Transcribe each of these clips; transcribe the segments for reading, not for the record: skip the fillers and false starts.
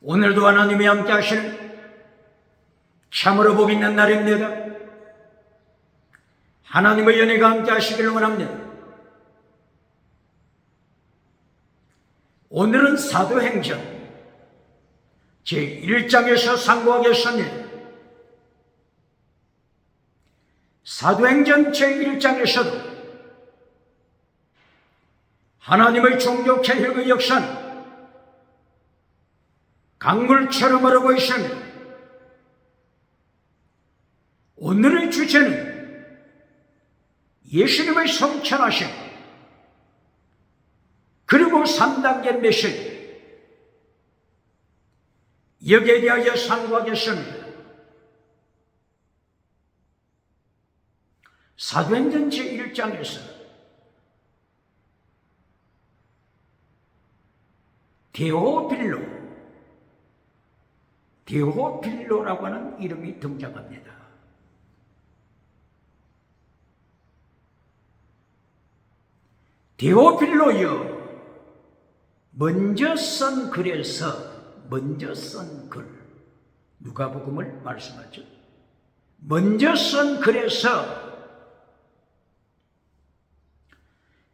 오늘도 하나님이 함께 하시는 참으로 복 있는 날입니다. 하나님의 은혜가 함께 하시기를 원합니다. 오늘은 사도행전 제1장에서 상고하겠습니다. 사도행전 제1장에서도 하나님의 종교 개혁의 역사는 강물처럼 흐르고 있습니다. 오늘의 주제는 예수님의 성천하심 그리고 3단계 메시지, 여기에 대하여 상고하겠습니다. 사도행전 제1장에서 데오빌로라고 하는 이름이 등장합니다. 데오빌로여, 먼저 쓴 글에서 먼저 쓴 글, 누가복음을 말씀하죠. 먼저 쓴 글에서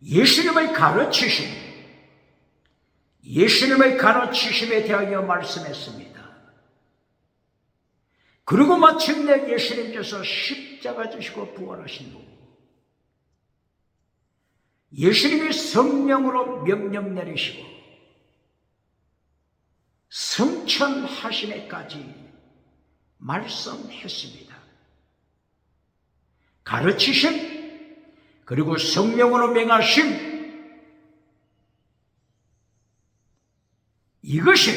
예수님의 가르치심에 대하여 말씀했습니다. 그리고 마침내 예수님께서 십자가 지시고 부활하신 후 예수님이 성령으로 명령 내리시고 성천하심에까지 말씀했습니다. 가르치심 그리고 성령으로 명하심, 이것이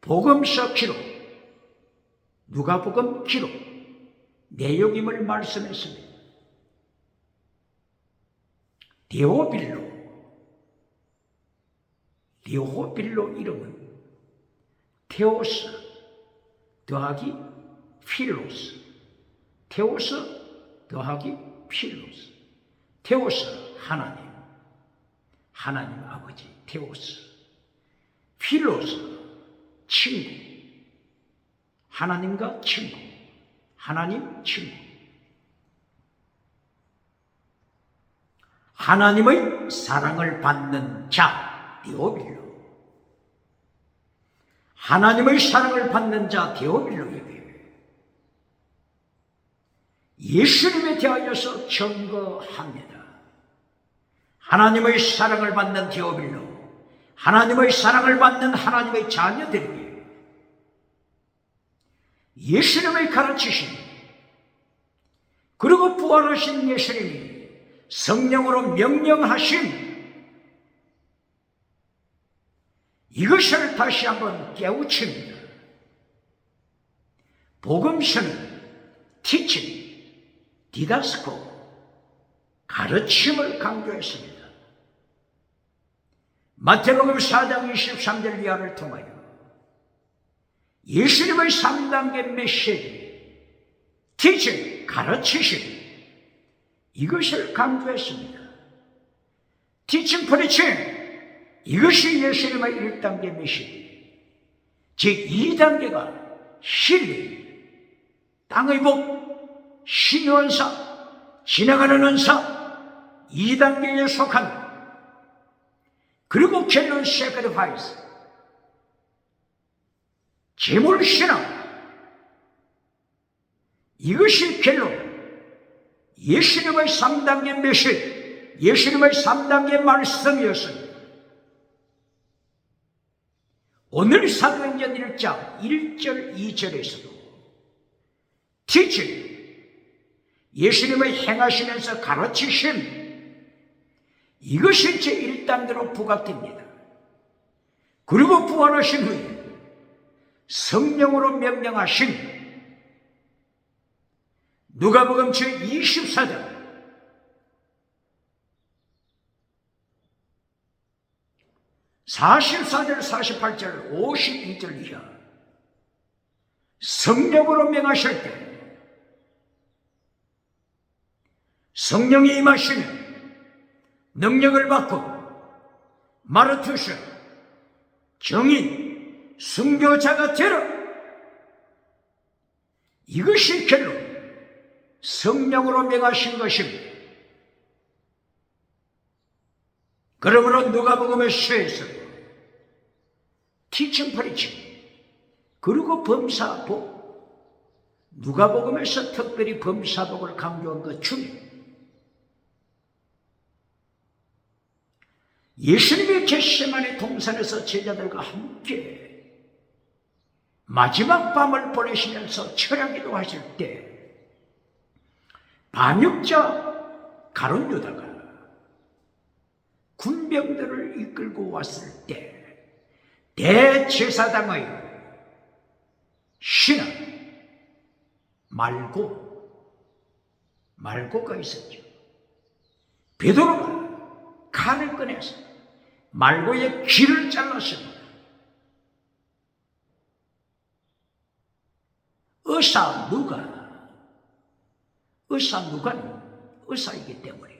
복음서 기록, 누가복음 기록 내용임을 말씀했습니다. 데오빌로 이름은 테오스 더하기 필로스, 테오스 더하기 필로스. 테오스 하나님 아버지 테오스, 필로스 친구, 하나님과 친구, 하나님 친구. 하나님의 사랑을 받는 자 데오빌로, 하나님의 사랑을 받는 자 데오빌로에게 예수님에 대하여서 증거합니다. 하나님의 사랑을 받는 데오빌로, 하나님의 사랑을 받는 하나님의 자녀들에게 예수님의 가르치심 그리고 부활하신 예수님이 성령으로 명령하심, 이것을 다시 한번 깨우칩니다. 복음서는 teaching, 디다스코, 가르침을 강조했습니다. 마태복음 4장 23절 이하를 통하여 예수님의 3단계 메시지, teaching, 가르치심, 이것을 강조했습니다. teaching, preaching, 이것이 예수님의 1단계 메시지. 제2단계가 힐링, 땅의 복, 신의 은사, 지나가는 은사, 2단계에 속합니다. 그리고 결론 sacrifice, 제물신앙, 이것이 결론 예수님의 3단계 메시지, 예수님의 3단계 말씀이었습니다. 오늘 사도행전 1장 1절 2절에서도 teaching, 예수님의 행하시면서 가르치심, 이것이 제1단계로 부각됩니다. 그리고 부활하신 후에 성령으로 명령하신 누가복음 제24장 44절 48절 52절 이하, 성령으로 명하실 때 성령이 임하시는 능력을 받고 마르투스, 정인, 순교자가 되라. 이것이 결론, 성령으로 명하신 것입니다. 그러므로 누가복음의 시에서 티칭 프리칭, 그리고 범사복, 누가복음에서 특별히 범사복을 강조한 것 중에 예수님이 겟세마네 동산에서 제자들과 함께 마지막 밤을 보내시면서 철야기도 하실 때 반역자 가룟 유다가 군병들을 이끌고 왔을 때 대제사장의 신하 말고가 있었죠. 베드로가 칼을 꺼내서 말고의 귀를 잘랐습니다. 누가는 의사이기 때문에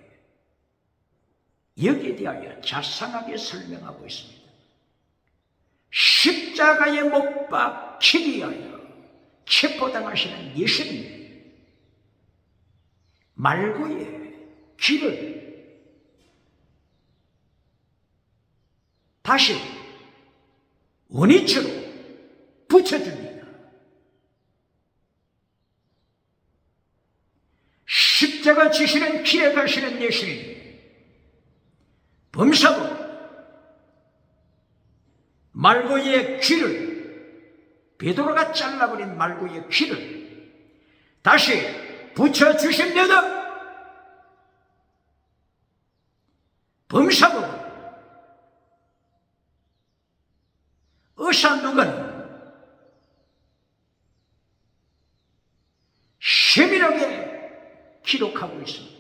여기에 대하여 자상하게 설명하고 있습니다. 십자가에 못 박히기 위하여 체포당하시는 예수님, 말고의 귀를 다시 원위치로 붙여줍니다. 십자가 지시는 길에 가시는 예수님, 범사고 말고의 귀를, 베드로가 잘라버린 말고의 귀를 다시 붙여주십니다. 범사고 의사 누가는 세밀하게 기록하고 있습니다.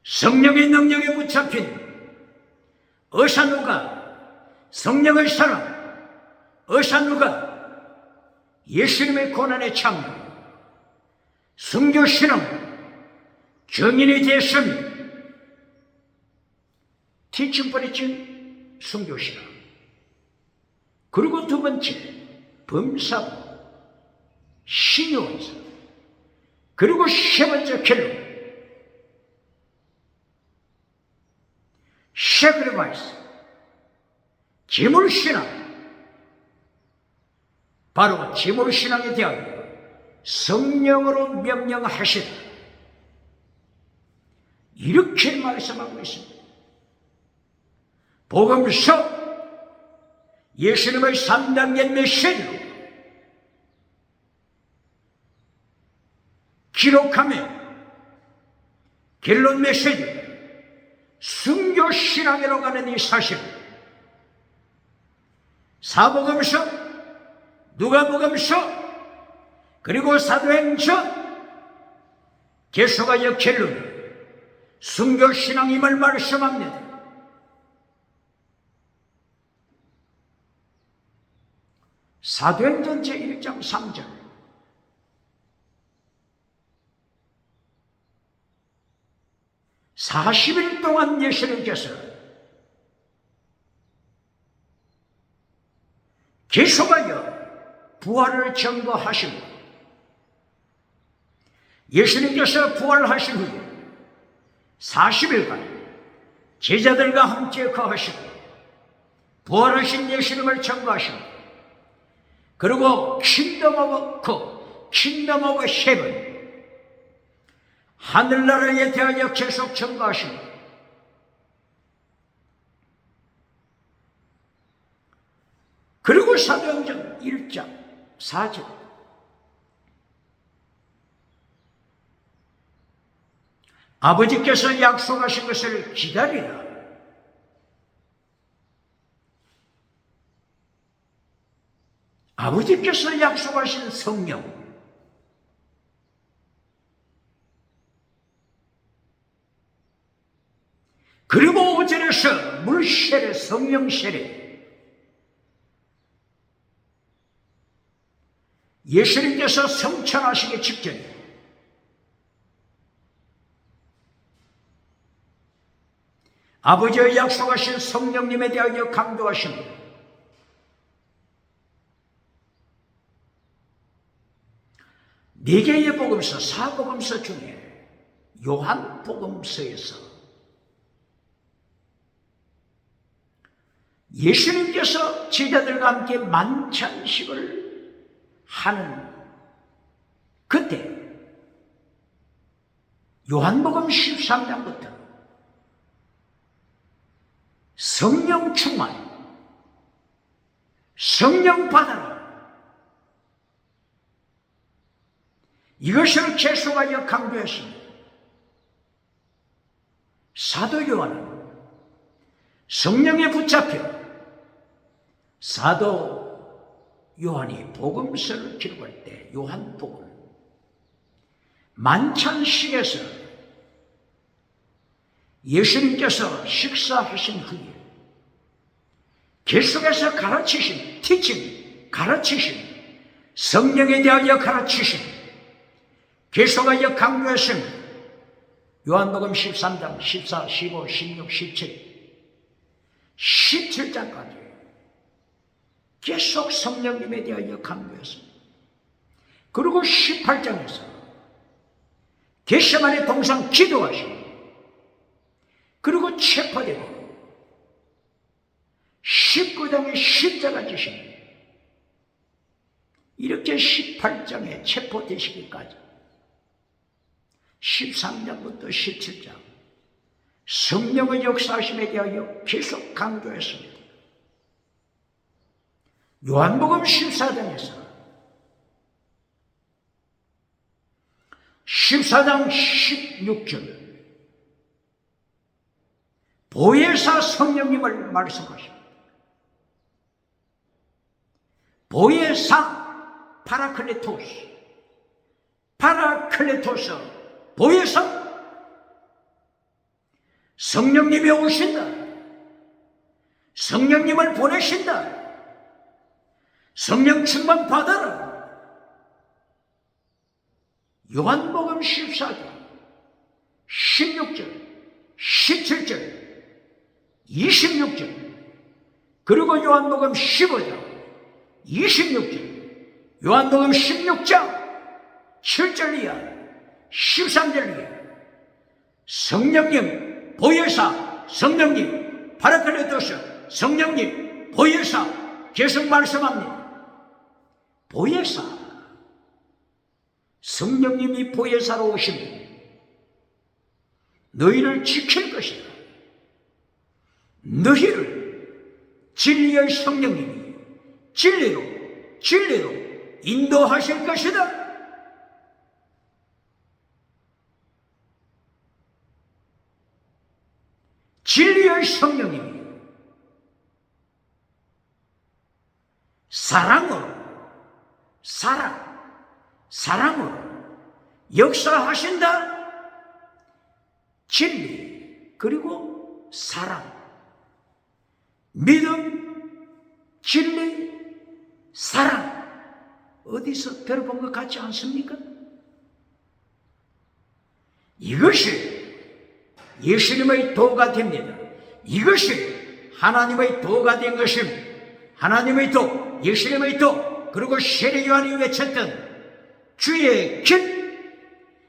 성령의 능력에 붙잡힌 의사 누가, 성령의 사랑 의사 누가, 예수님의 고난에 참여, 순교 신앙 정인이 됐습니다. 티칭 프리칭 순교 신앙, 그리고 두 번째 범사고 신요원사, 그리고 세 번째 결론 세크리파이스, 제물신앙. 바로 제물신앙에 대하여 성령으로 명령하시라, 이렇게 말씀하고 있습니다. 복음서 예수님의 3단계 메시지로 기록하며 결론 메시지 순교신앙으로 가는 이 사실, 사복음서, 누가복음서, 그리고 사도행전 계속하여 결론 순교신앙임을 말씀합니다. 사도행전 제1장 3절, (40일) 동안 예수님께서 계속하여 부활을 증거하십니다. 예수님께서 부활하신 후에 40일간 제자들과 함께 거하시고 부활하신 예수님을 증거하십니다. 그리고 킹덤 오브 헤븐, 하늘나라에 대하여 계속 증거하십니다. 그리고 사도행전 1장 4절, 아버지께서 약속하신 것을 기다리라. 아버지께서 약속하신 성령, 그리고 5절에서 물세례, 성령 세례, 예수님께서 성천하시기 직전에 아버지의 약속하신 성령님에 대하여 강조하십니다. 4개의 복음서, 4복음서 중에 요한복음서에서 예수님께서 제자들과 함께 만찬식을 하는 그때 요한복음 13장부터 성령 충만, 성령 받아라, 이것을 계속하여 강조했습니다. 사도 요한은 성령에 붙잡혀 사도 요한이 복음서를 기록할 때 요한복음 만찬식에서 예수님께서 식사하신 후에 계속해서 가르치신 가르치신 성령에 대하여 가르치신 계속하여 강조했습니다. 요한복음 13장 14, 15, 16, 17 17장까지 계속 성령님에 대하여 강조했습니다. 그리고 18장에서 겟세마네 동상 기도하시고 그리고 체포되고 19장에 십자가 지십니다. 이렇게 18장에 체포되시기까지 13장부터 17장 성령의 역사하심에 대하여 계속 강조했습니다. 요한복음 14장에서 14장 16절 보혜사 성령님을 말씀하십니다. 보혜사 파라클레토스 보혜사 성령님이 오신다. 성령님을 보내신다. 성령 충만 받아라. 요한복음 14장 16절 17절 26절 그리고 요한복음 15장 26절 요한복음 16장 7절 이하 13절 이하 성령님 보혜사 성령님 파라클레토스 성령님 보혜사 계속 말씀합니다. 보혜사 성령님이 보혜사로 오시면 너희를 지킬 것이다. 너희를 진리의 성령님이 진리로 인도하실 것이다. 진리의 성령님이 사랑으로 역사하신다. 진리 그리고 사랑, 믿음, 진리, 사랑 어디서 들어본 것 같지 않습니까? 이것이 예수님의 도가 됩니다. 이것이 하나님의 도가 된 것입니다. 하나님의 도, 예수님의 도, 그리고 세례 요한이 외쳤던 주의 길,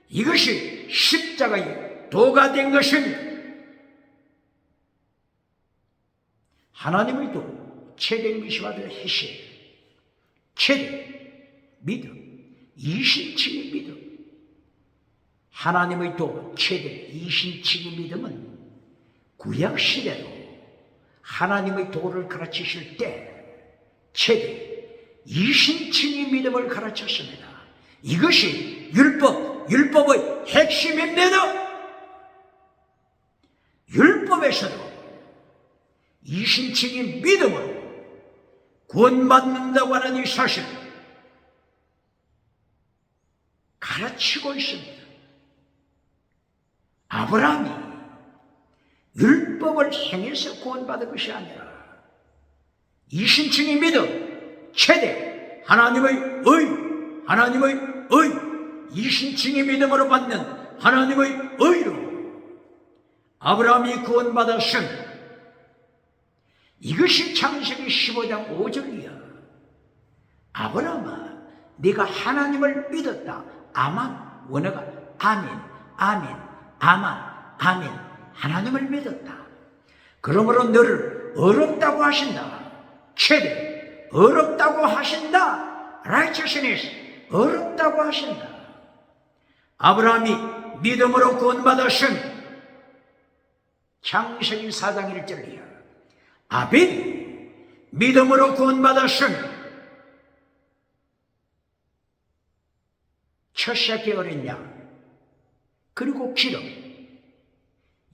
이것이 십자가의 도가 된 것입니다. 하나님의 도, 최대 미시와들 희생, 최대 믿음, 이신칭의 믿음. 하나님의 도, 최대 이신칭의 믿음은 구약시대로 하나님의 도를 가르치실 때 최대 이신칭의 믿음을 가르쳤습니다. 이것이 율법의 핵심입니다. 율법에서도 이신칭의 믿음을 구원받는다고 하는 이 사실 가르치고 있습니다. 아브라함이 율법을 행해서 구원받은 것이 아니라 이신칭의 믿음, 최대 하나님의 이신칭의 믿음으로 받는 하나님의 의로 아브라함이 구원받았음. 이것이 창세기 15장 5절이야. 아브라함아, 네가 하나님을 믿었다. 아만, 원어가 아멘, 아멘, 아만, 아멘. 하나님을 믿었다. 그러므로 너를 어렵다고 하신다. 최대 어렵다고 하신다. righteousness 어렵다고 하신다. 아브라함이 믿음으로 구원받으신 창세기 4장 1절이야. 아벨이 믿음으로 구원받으신 첫 새끼 어린 양, 그리고 기름,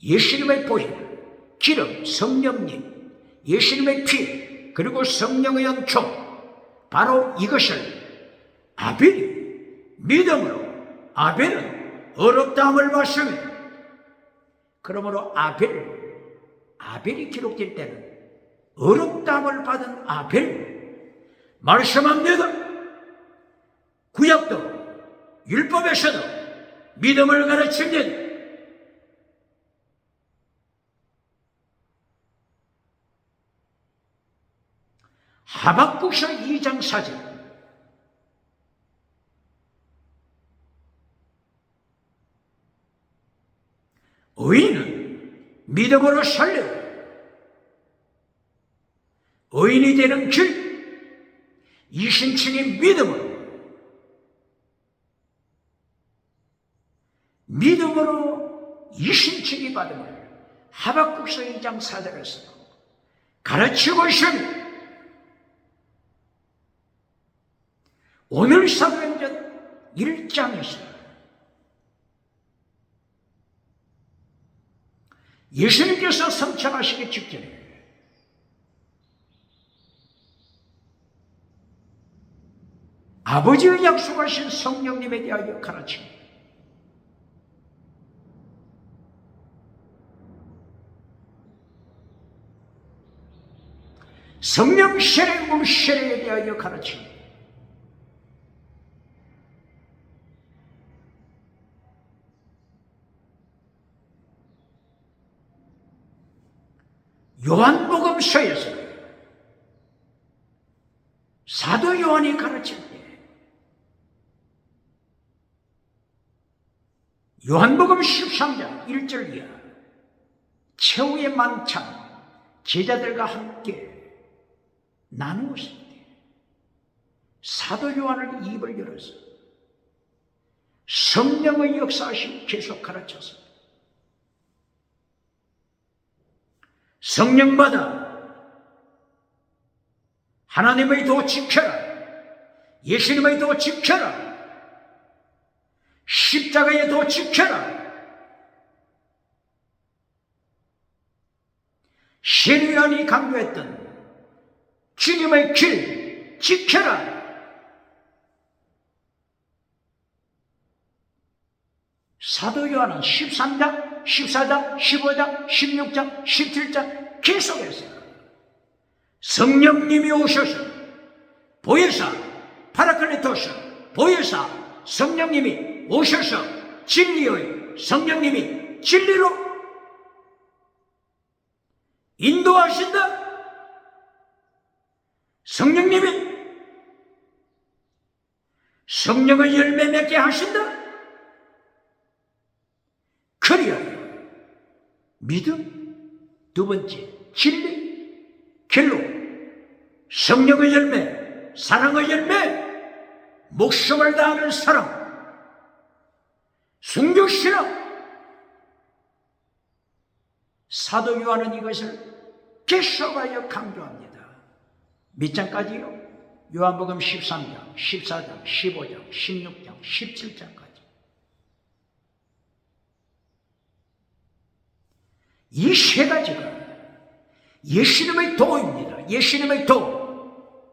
예수님의 보혈, 기름, 성령님, 예수님의 피, 그리고 성령의 연총, 바로 이것을 아벨이 믿음으로, 아벨은 어렵다함을 받으며, 그러므로 아벨이 기록될 때는 어렵다함을 받은 아벨, 말씀합니다. 구약도 율법에서도 믿음을 가르치는 하박국서 2장 4절, 의인은 믿음으로 살려 의인이 되는 길, 이신층의 믿음으로 이신층이 받음을 하박국서 2장 4절에서 가르치고 있습니다. 오늘 사도행전 1장에서 예수님께서 성찬하시기 직전에 아버지의 약속하신 성령님에 대하여 가르칩니다. 성령 세례, 물세례에 대하여 가르칩니다. 요한복음서에서 사도 요한이 가르칠 때 요한복음 13장 1절 이하 최후의 만찬 제자들과 함께 나누었을 때 사도 요한을 입을 열어서 성령의 역사하심 계속 가르쳤습니다. 성령받아 하나님의 도 지켜라, 예수님의 도 지켜라, 십자가의 도 지켜라, 신의원이 강조했던 주님의 길 지켜라. 사도 요한은 13장, 14장, 15장, 16장, 17장 계속해서 성령님이 오셔서 보혜사, 파라클리토스, 보혜사, 성령님이 오셔서 진리의 성령님이 진리로 인도하신다. 성령님이 성령의 열매 맺게 하신다. 그리하여 믿음, 두 번째 진리, 길로 성령의 열매, 사랑의 열매, 목숨을 다하는 사랑, 순교신앙. 사도 요한은 이것을 계속하여 강조합니다. 몇 장까지요? 요한복음 13장, 14장, 15장, 16장, 17장까지. 이 세 가지가 예수님의 도입니다. 예수님의 도.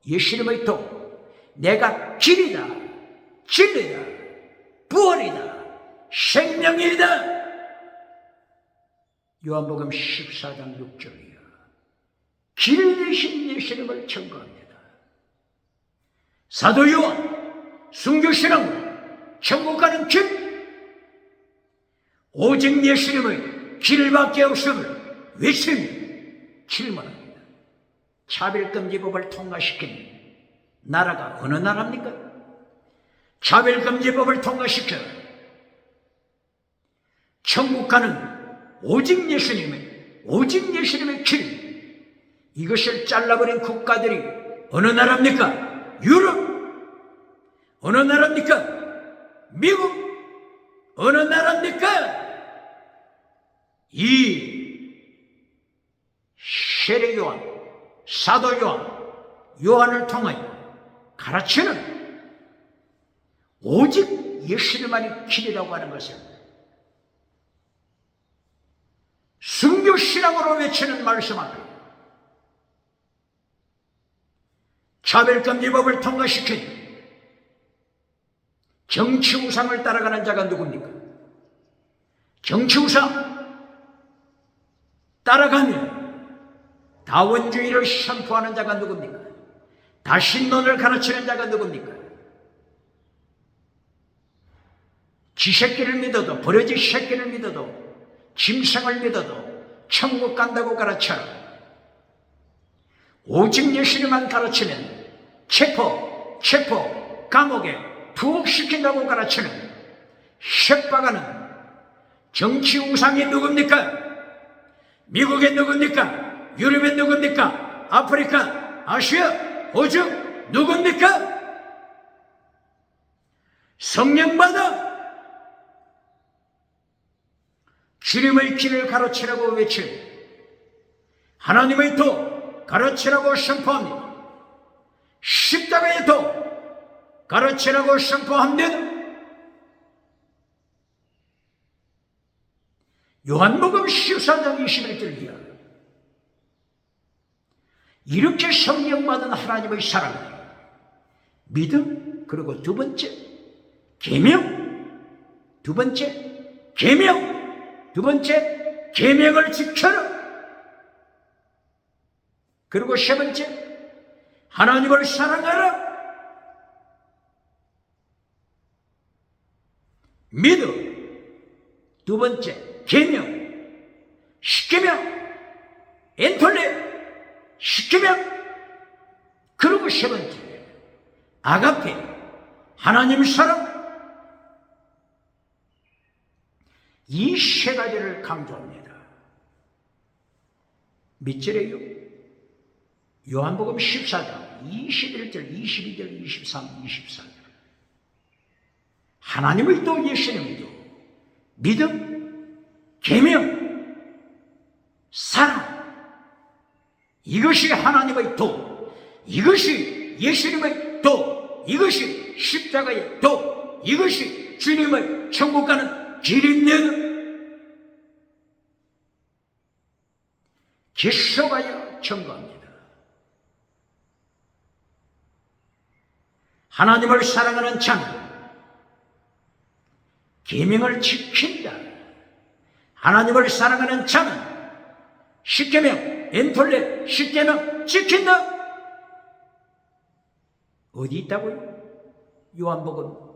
예수님의 도. 내가 길이다, 진리다, 부활이다, 생명이다. 요한복음 14장 6절이야. 길 대신 예수님을 청구합니다. 사도 요한, 순교신앙, 천국 가는 길, 오직 예수님의 길밖에 없음을 외치며 질문합니다. 차별금지법을 통과시킨 나라가 어느 나라입니까? 차별금지법을 통과시켜 천국 가는 오직 예수님의 길, 이것을 잘라버린 국가들이 어느 나라입니까? 유럽. 어느 나라입니까? 미국. 어느 나라입니까? 이 세례 요한, 사도 요한을 통하여 가르치는 오직 예수님만이 길이라고 하는 것을 순교신앙으로 외치는 말씀 앞에 차별금지법을 통과시킨 정치우상을 따라가는 자가 누굽니까? 정치우상 따라가며 다원주의를 선포하는 자가 누굽니까? 다신론을 가르치는 자가 누굽니까? 지새끼를 믿어도, 버러지 새끼를 믿어도, 짐승을 믿어도 천국 간다고 가르쳐라. 오직 예수님만 가르치면 체포, 감옥에 투옥시킨다고 가르치는 협박하는 정치 우상이 누굽니까? 미국에 누굽니까? 유럽에 누굽니까? 아프리카, 아시아, 오죽 누굽니까? 성령받아 주님의 길을 가르치라고 외치고 하나님의 도 가르치라고 선포합니다. 십자가의 도 가르치라고 선포합니다. 요한복음 14장 21절 이하 이렇게 성령받은 하나님의 사랑, 믿음, 그리고 두 번째 계명, 두 번째 계명을 지켜라. 그리고 세 번째 하나님을 사랑하라. 믿음, 두 번째 계명, 십계명, 엔톨레, 십계명, 그리고 세 번째 아가페, 하나님 사랑. 이 세 가지를 강조합니다. 몇 절이에요? 요한복음 14장 21절, 22절, 23, 24절. 하나님의 도, 예수님의 도, 믿음, 계명, 사랑. 이것이 하나님의 도, 이것이 예수님의 도, 이것이 십자가의 도, 이것이 주님의 천국 가는 길입니다. 계속하여 증거합니다. 하나님을 사랑하는 자는 계명을 지킨다. 하나님을 사랑하는 자는 십계명, 엔톨레, 십계명 지킨다. 어디 있다고요? 요한복음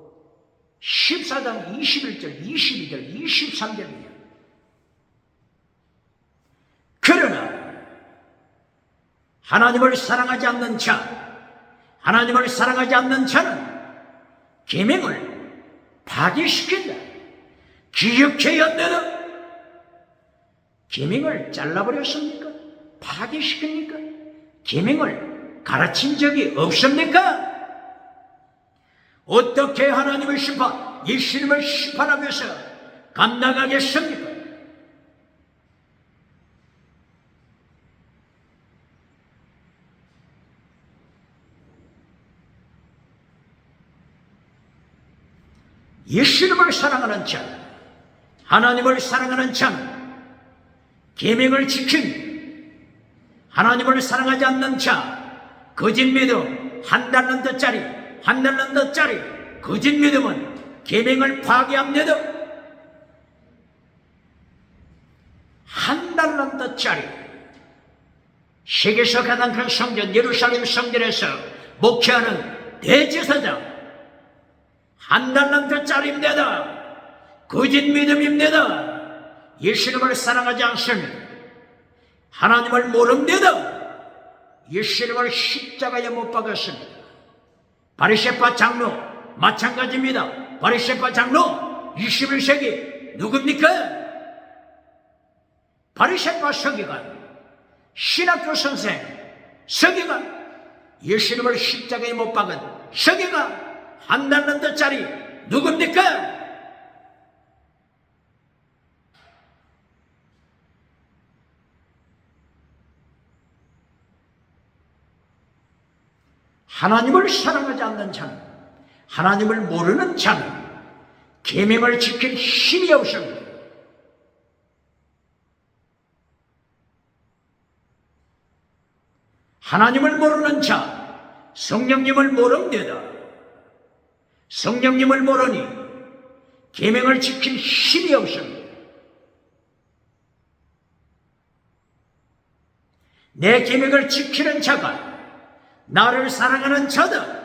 14장 21절, 22절, 23절이에요. 그러나 하나님을 사랑하지 않는 자, 하나님을 사랑하지 않는 자는 계명을 파괴시킨다. 기억해야 한다. 계명을 잘라버렸습니까? 파괴시킵니까? 계명을 가르친 적이 없습니까? 어떻게 하나님의 심판, 예수님을 심판하면서 감당하겠습니까? 예수님을 사랑하는 자, 하나님을 사랑하는 자는 계명을 지킵니다. 하나님을 사랑하지 않는 자, 거짓 믿음, 한 달란트짜리 거짓 믿음은 계명을 파괴합니다. 한 달란트짜리 세계에서 가장 큰 성전 예루살렘 성전에서 목회하는 대제사장 한 달란트짜리입니다. 거짓 믿음입니다. 예수님을 사랑하지 않습니다. 하나님을 모릅니다. 예수님을 십자가에 못 박았습니다. 바리새파 장로 마찬가지입니다. 바리새파 장로 21세기 누굽니까? 바리새파 서기관, 신학교 선생 서기관, 예수님을 십자가에 못 박은 서기관, 한 달란트짜리 누굽니까? 하나님을 사랑하지 않는 자는, 하나님을 모르는 자는 계명을 지킬 힘이 없습니다. 하나님을 모르는 자, 성령님을 모릅니다. 성령님을 모르니 계명을 지킬 힘이 없습니다. 내 계명을 지키는 자가 나를 사랑하는 자다.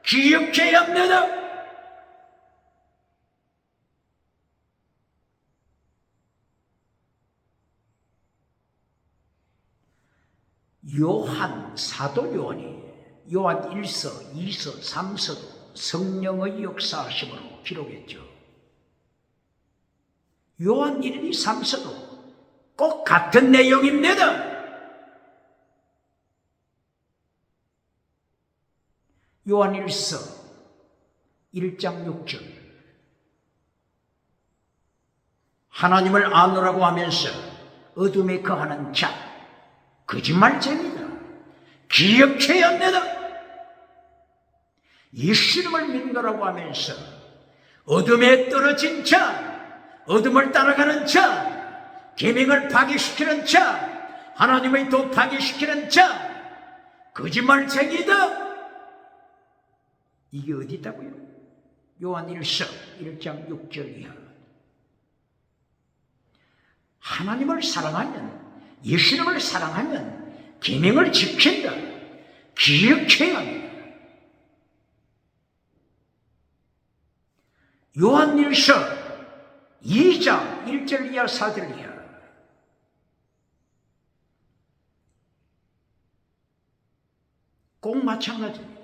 기억해야 합니다. 요한, 사도 요한이 요한 1서, 2서, 3서도 성령의 역사하심으로 기록했죠. 요한 1, 2, 3서도 꼭 같은 내용입니다. 요한 1서 1장 6절, 하나님을 아노라고 하면서 어둠에 거하는 자, 거짓말쟁이다. 기억해야 합니다. 예수님을 믿노라고 하면서 어둠에 떨어진 자, 어둠을 따라가는 자, 계명을 파괴시키는 자, 하나님의 도 파괴시키는 자, 거짓말쟁이다. 이게 어디 있다고요? 요한 1서 1장 6절 이하. 하나님을 사랑하면, 예수님을 사랑하면 계명을 지킨다. 기억해야 합니다. 요한 1서 2장 1절 이하 4절 이하. 꼭 마찬가지입니다.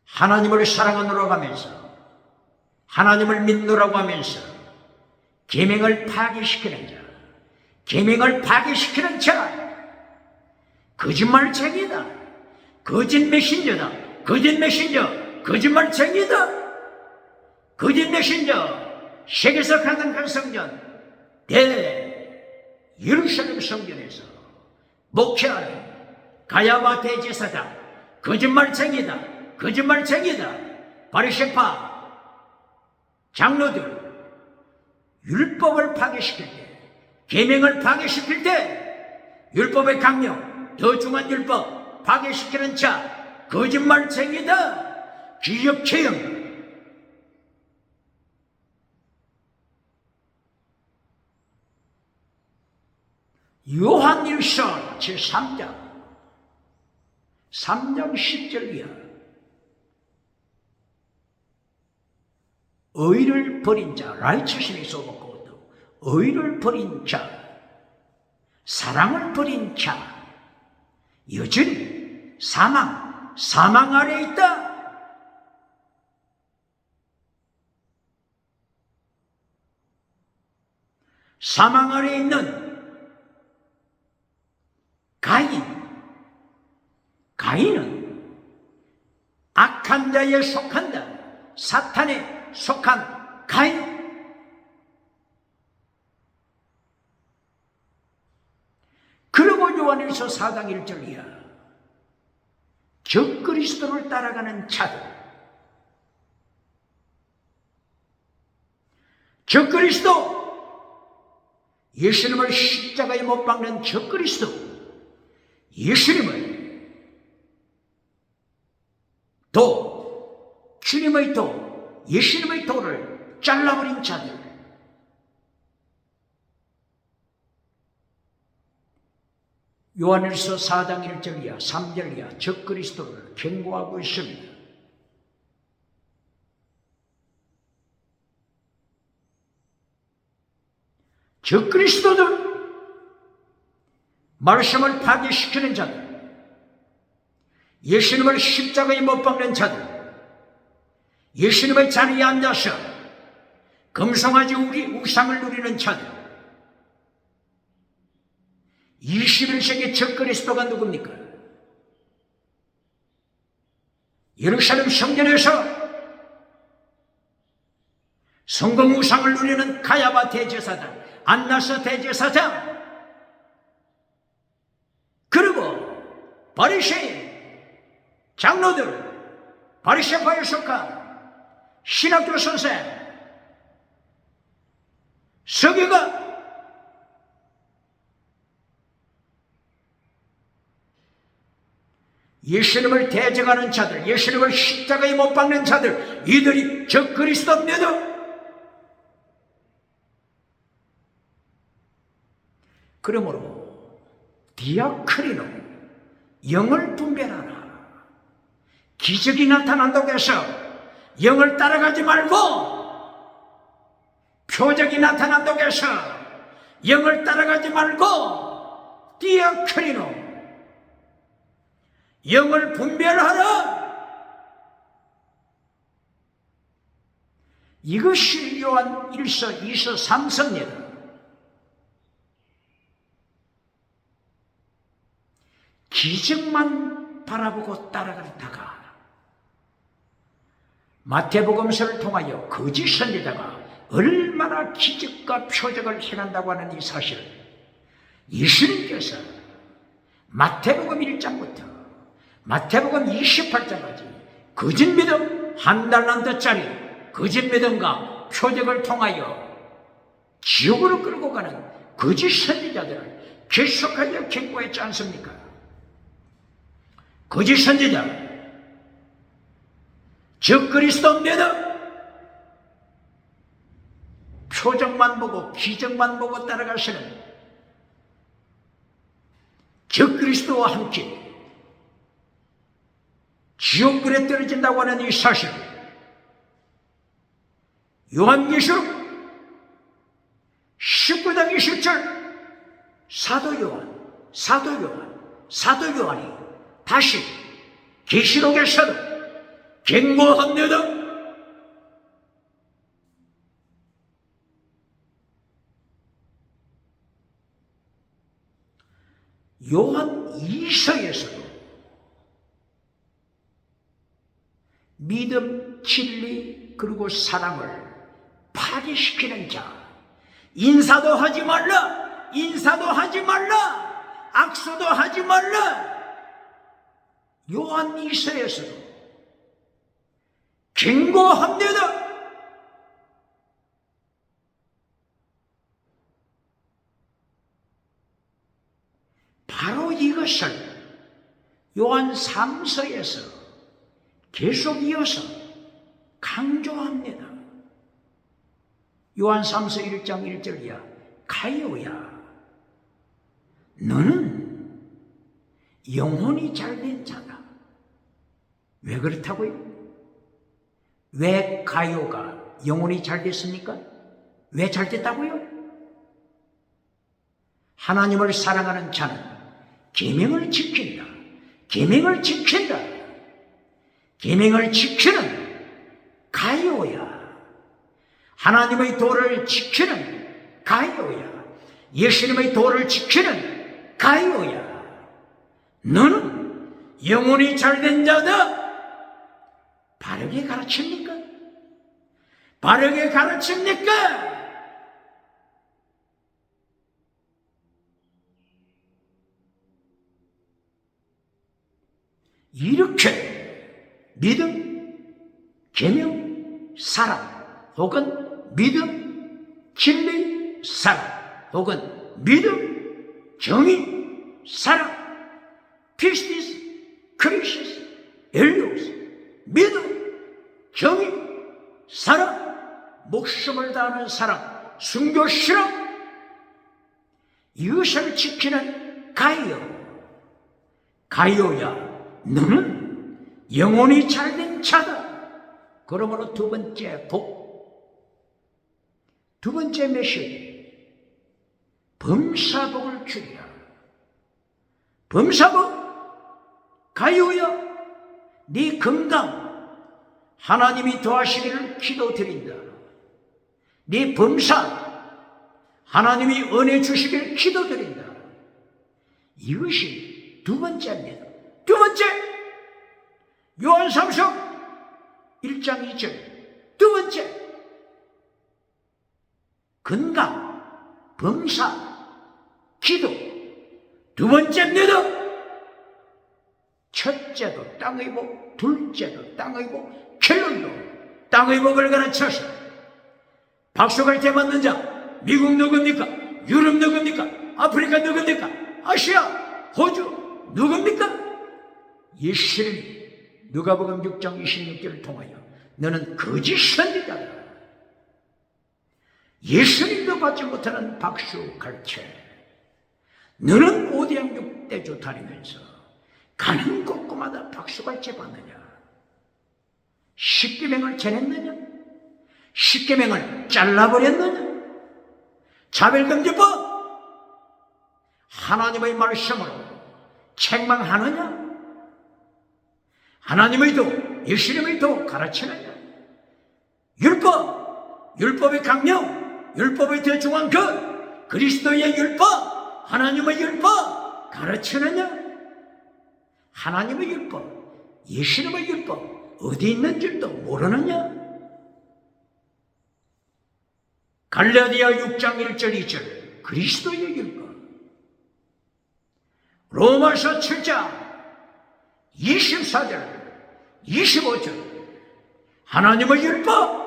하나님을 사랑하노라고 하면서, 하나님을 믿노라고 하면서 계명을 파괴시키는 자, 계명을 파괴시키는 자, 거짓말쟁이다. 거짓 메신저다. 거짓 메신저, 거짓말쟁이다. 거짓 메신저, 세계에서 가장 큰 성전, 예루살렘 성전에서 목회하는 가야바 대제사장, 거짓말쟁이다. 거짓말쟁이다. 바리새파 장로들, 율법을 파괴시킬 때, 계명을 파괴시킬 때, 율법의 강령, 더 중한 율법 파괴시키는 자, 거짓말쟁이다. 기억해야 합니다. 요한 1서 제3장 3장 10절 이하. 의를 버린 자, righteousness of God, 의를 버린 자, 사랑을 버린 자, 여전히 사망 아래 있다. 사망 아래 있는 가인은 악한 자에 속한다. 사탄에 속한 가인. 그리고 요한일서 4장 1절 이하, 적그리스도를 따라가는 자들, 적그리스도, 예수님을 십자가에 못 박는 적그리스도, 예수님을 도, 주님의 도, 예수님의 도를 잘라버린 자들, 요한일서 4장 1절 이하 3절 이하 적그리스도를 경고하고 있습니다. 적그리스도들, 말씀을 파괴시키는 자들, 예수님을 십자가에 못 박는 자들, 예수님의 자리에 앉아서 금송아지 우상을 누리는 자들, 21세기 적그리스도가 누굽니까? 예루살렘 성전에서 성공 우상을 누리는 가야바 대제사장, 안나스 대제사장, 그리고 바리새인 장로들, 바리새파에 속한 신학교 선생, 서기가 예수님을 대적하는 자들, 예수님을 십자가에 못 박는 자들, 이들이 적그리스도입니다. 그러므로 디아크리노, 영을 분별하라. 기적이 나타난다고 해서 영을 따라가지 말고, 표적이 나타난다고 해서 영을 따라가지 말고, 디아크리노, 영을 분별하라. 이것이 요한 1서, 2서, 3서입니다. 기적만 바라보고 따라가다가 마태복음서를 통하여 거짓 선지자가 얼마나 기적과 표적을 행한다고 하는 이 사실을 예수님께서 마태복음 1장부터 마태복음 28장까지 거짓 믿음 한 달란트짜리 거짓 믿음과 표적을 통하여 지옥으로 끌고 가는 거짓 선지자들을 계속하여 경고했지 않습니까? 거짓 선지자, 적그리스도입니다. 표적만 보고 기적만 보고 따라가시는 적그리스도와 함께 지옥불에 떨어진다고 하는 이 사실, 요한계시록 19장 20절 사도 요한이 다시 계시록에서도 경고합니다. 요한 2서에서도 믿음, 진리, 그리고 사랑을 파괴시키는 자, 인사도 하지 말라, 악수도 하지 말라. 요한 2서에서도 경고합니다. 바로 이것을 요한 3서에서 계속 이어서 강조합니다. 요한 3서 1장 1절이야. 가요야, 너는 영혼이 잘된 자다. 왜 그렇다고요? 왜 가요가 영혼이 잘 됐습니까? 왜 잘 됐다고요? 하나님을 사랑하는 자는 계명을 지킨다. 계명을 지키는 가요야. 하나님의 도를 지키는 가요야. 예수님의 도를 지키는 가요야. 너는 영혼이 잘된 자다. 바르게 가르칩니까? 이렇게 믿음, 계명, 사랑, 혹은 믿음, 진리, 사랑, 혹은 믿음, 정의, 사랑, 피스티스, 크리시스, 엘리오스, 믿음, 정의, 사랑, 목숨을 다하는 사랑, 순교 실험, 이것을 지키는 가요야. 너는 영혼이 잘된 자다. 그러므로 두 번째 메시지, 범사복을 주리라. 범사복, 가요야, 네 건강 하나님이 도와주시기를 기도드린다. 네 범사 하나님이 은혜 주시기를 기도드린다. 이것이 두 번째입니다. 두 번째, 요한삼서 1장 2절. 두 번째, 건강, 범사, 기도. 두 번째입니다. 첫째도 땅의 복, 둘째도 땅의 복, 결론도 땅의 복을 가르쳐서 박수갈 때 맞는 자, 미국 누굽니까? 유럽 누굽니까? 아프리카 누굽니까? 아시아, 호주 누굽니까? 예수님이 누가복음 6장 26절을 통하여 너는 거짓 선지자다. 예수님도 받지 못하는 박수 갈채. 너는 오대양 6대조 다니면서 가는 곳곳마다 박수 갈채 받느냐? 십계명을 전했느냐? 십계명을 잘라버렸느냐? 차별금지법 하나님의 말씀으로 책망하느냐? 하나님의 도, 예수님의 도 가르치느냐? 율법의 강령, 율법의 더 중요한 것, 그리스도의 율법, 하나님의 율법 가르치느냐? 하나님의 율법, 예수님의 율법 어디 있는 줄도 모르느냐? 갈라디아 6장 1절 2절 그리스도의 율법, 로마서 7장 24절 25절 하나님의 율법.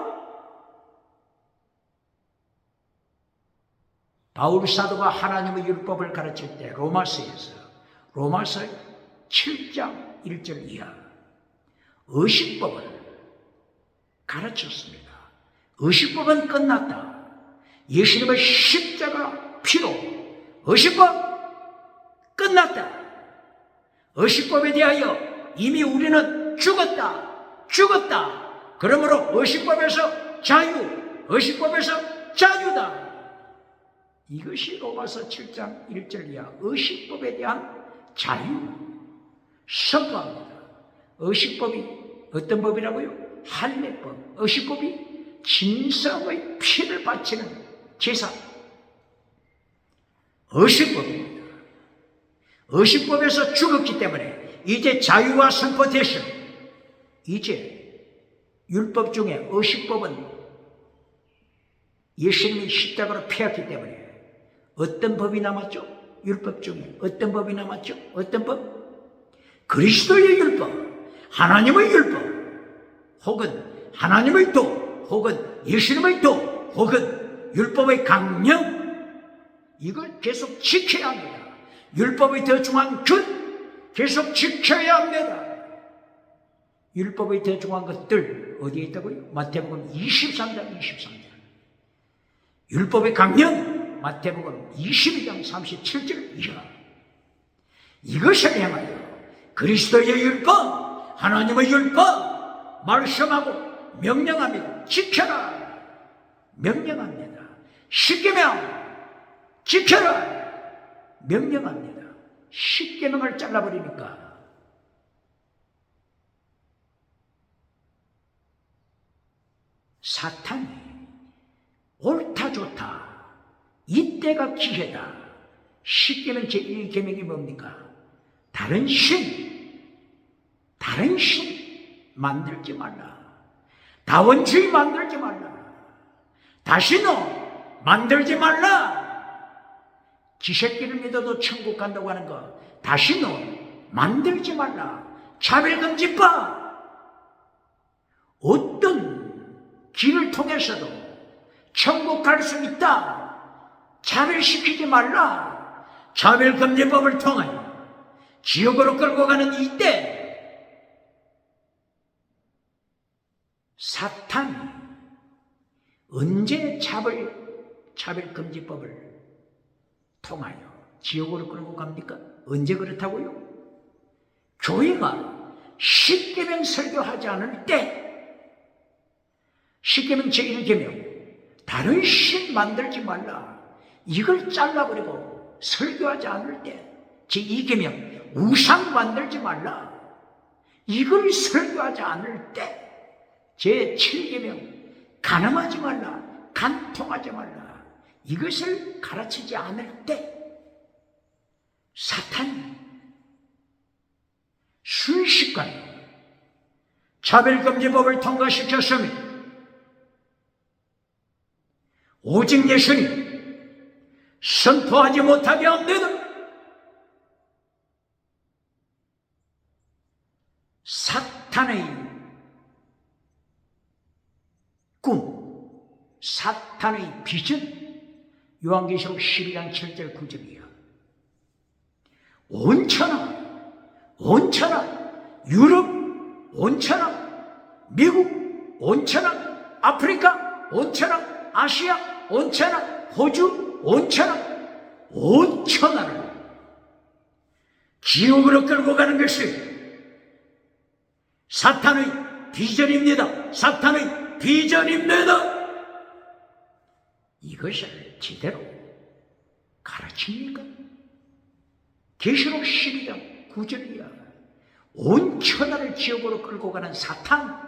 바울 사도가 하나님의 율법을 가르칠 때 로마서 7장 1절 이하 의식법을 가르쳤습니다. 의식법은 끝났다. 예수님의 십자가 피로 의식법 끝났다. 의식법에 대하여 이미 우리는 죽었다. 그러므로 의식법에서 자유다. 이것이 로마서 7장 1절 이하 의식법에 대한 자유 선포합니다. 의식법이 어떤 법이라고요? 할례법. 의식법이 진성의 피를 바치는 제사. 의식법입니다. 의식법에서 죽었기 때문에 이제 자유와 선포되신, 이제 율법 중에 의식법은 예수님이 십자가로 피했기 때문에 어떤 법이 남았죠? 율법 중에 어떤 법이 남았죠? 어떤 법? 그리스도의 율법, 하나님의 율법, 혹은 하나님의 도, 혹은 예수님의 도, 혹은 율법의 강령, 이걸 계속 지켜야 합니다. 율법의 더 중요한 것 계속 지켜야 합니다. 율법의 더 중요한 것들 어디에 있다고요? 마태복음 23장 23절. 율법의 강령 마태복음 22장 37절 이하. 이것을 행하여 그리스도의 율법, 하나님의 율법 말씀하고 명령합니다. 지켜라. 명령합니다. 십계명 지켜라. 명령합니다. 십계명을 잘라버리니까 사탄이 옳다 좋다, 이때가 기회다. 십계명 제1계명이 뭡니까? 다른 신 만들지 말라. 다원주의 만들지 말라. 다시는 만들지 말라. 지새끼를 믿어도 천국 간다고 하는 거 다시는 만들지 말라. 차별금지법. 어떤 길을 통해서도 천국 갈 수 있다. 차별시키지 말라. 차별금지법을 통하여 지옥으로 끌고 가는 이때 사탄이 언제 차별금지법을 통하여 지옥으로 끌고 갑니까? 언제 그렇다고요? 교회가 십계명 설교하지 않을 때, 십계명 제1계명 다른 신 만들지 말라, 이걸 잘라버리고 설교하지 않을 때, 제2계명 우상 만들지 말라, 이걸 설교하지 않을 때 제7계명 간음하지 말라, 간통하지 말라, 이것을 가르치지 않을 때 사탄이 순식간에 차별금지법을 통과시켰습니다. 오직 예수님 선포하지 못하게 합니다. 사탄의 꿈, 사탄의 비전, 요한계시록 12장 7절 9절이야. 온천하, 유럽, 온천하, 미국, 온천하, 아프리카, 온천하, 아시아, 온천하, 호주, 온천하를 지옥으로 끌고 가는 것이 사탄의 비전입니다. 사탄의 비전입니다. 이것을 제대로 가르칩니까? 계시록 12장 9절이야. 온 천하를 지옥으로 끌고 가는 사탄,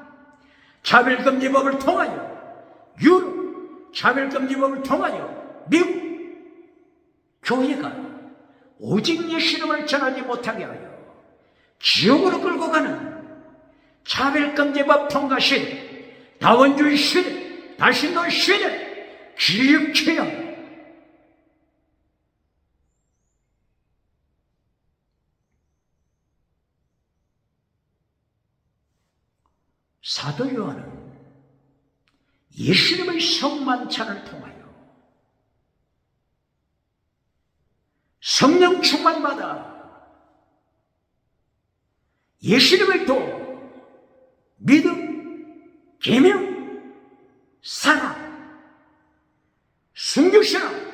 차별금지법을 통하여 유럽, 차별금지법을 통하여 미국, 교회가 오직 예수님을 전하지 못하게 하여 지옥으로 끌고 가는 차별금지법 통과 시대, 다원주의 시대, 다신론 시대 기억해야 합니다. 사도 요한은 예수님의 성만찬을 통하여 성령 충만받아 예수님을 또 믿음, 계명, 사랑, 순교신앙,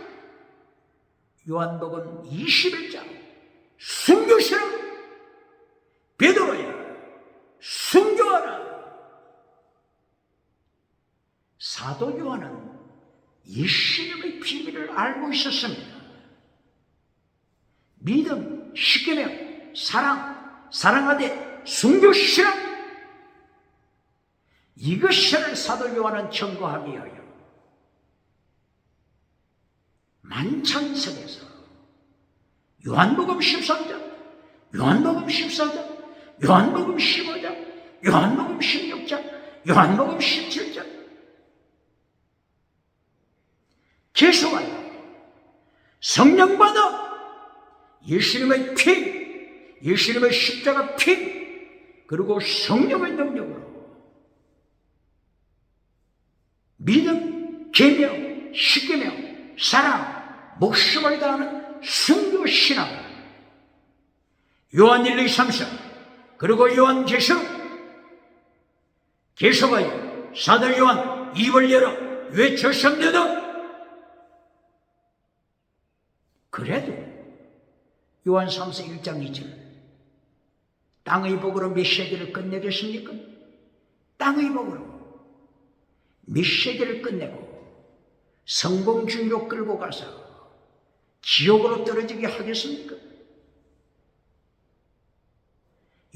요한복음 21장 순교신앙, 베드로야 순교하라. 사도 요한은 예수님의 비밀을 알고 있었습니다. 믿음, 십계명, 사랑, 사랑하되 순교신앙, 이것을 사도 요한은 청구하기 위하여 만찬석에서 요한복음 13장, 요한복음 14장, 요한복음 15장, 요한복음 16장, 요한복음 17장 계속하여 성령받아 예수님의 피, 예수님의 십자가 피, 그리고 성령의 능력으로 믿음, 계명, 십계명, 사랑, 목숨을 다하는 순교신앙, 요한 1, 2, 3, 4, 그리고 요한 계시록, 계속하여 사도 요한 입을 열어 외쳤습니다. 그래도 요한 3서 1장 2절 땅의 복으로 몇 세기를 끝내겠습니까? 땅의 복으로 몇 세기를 끝내고 성공주의로 끌고 가서 지옥으로 떨어지게 하겠습니까?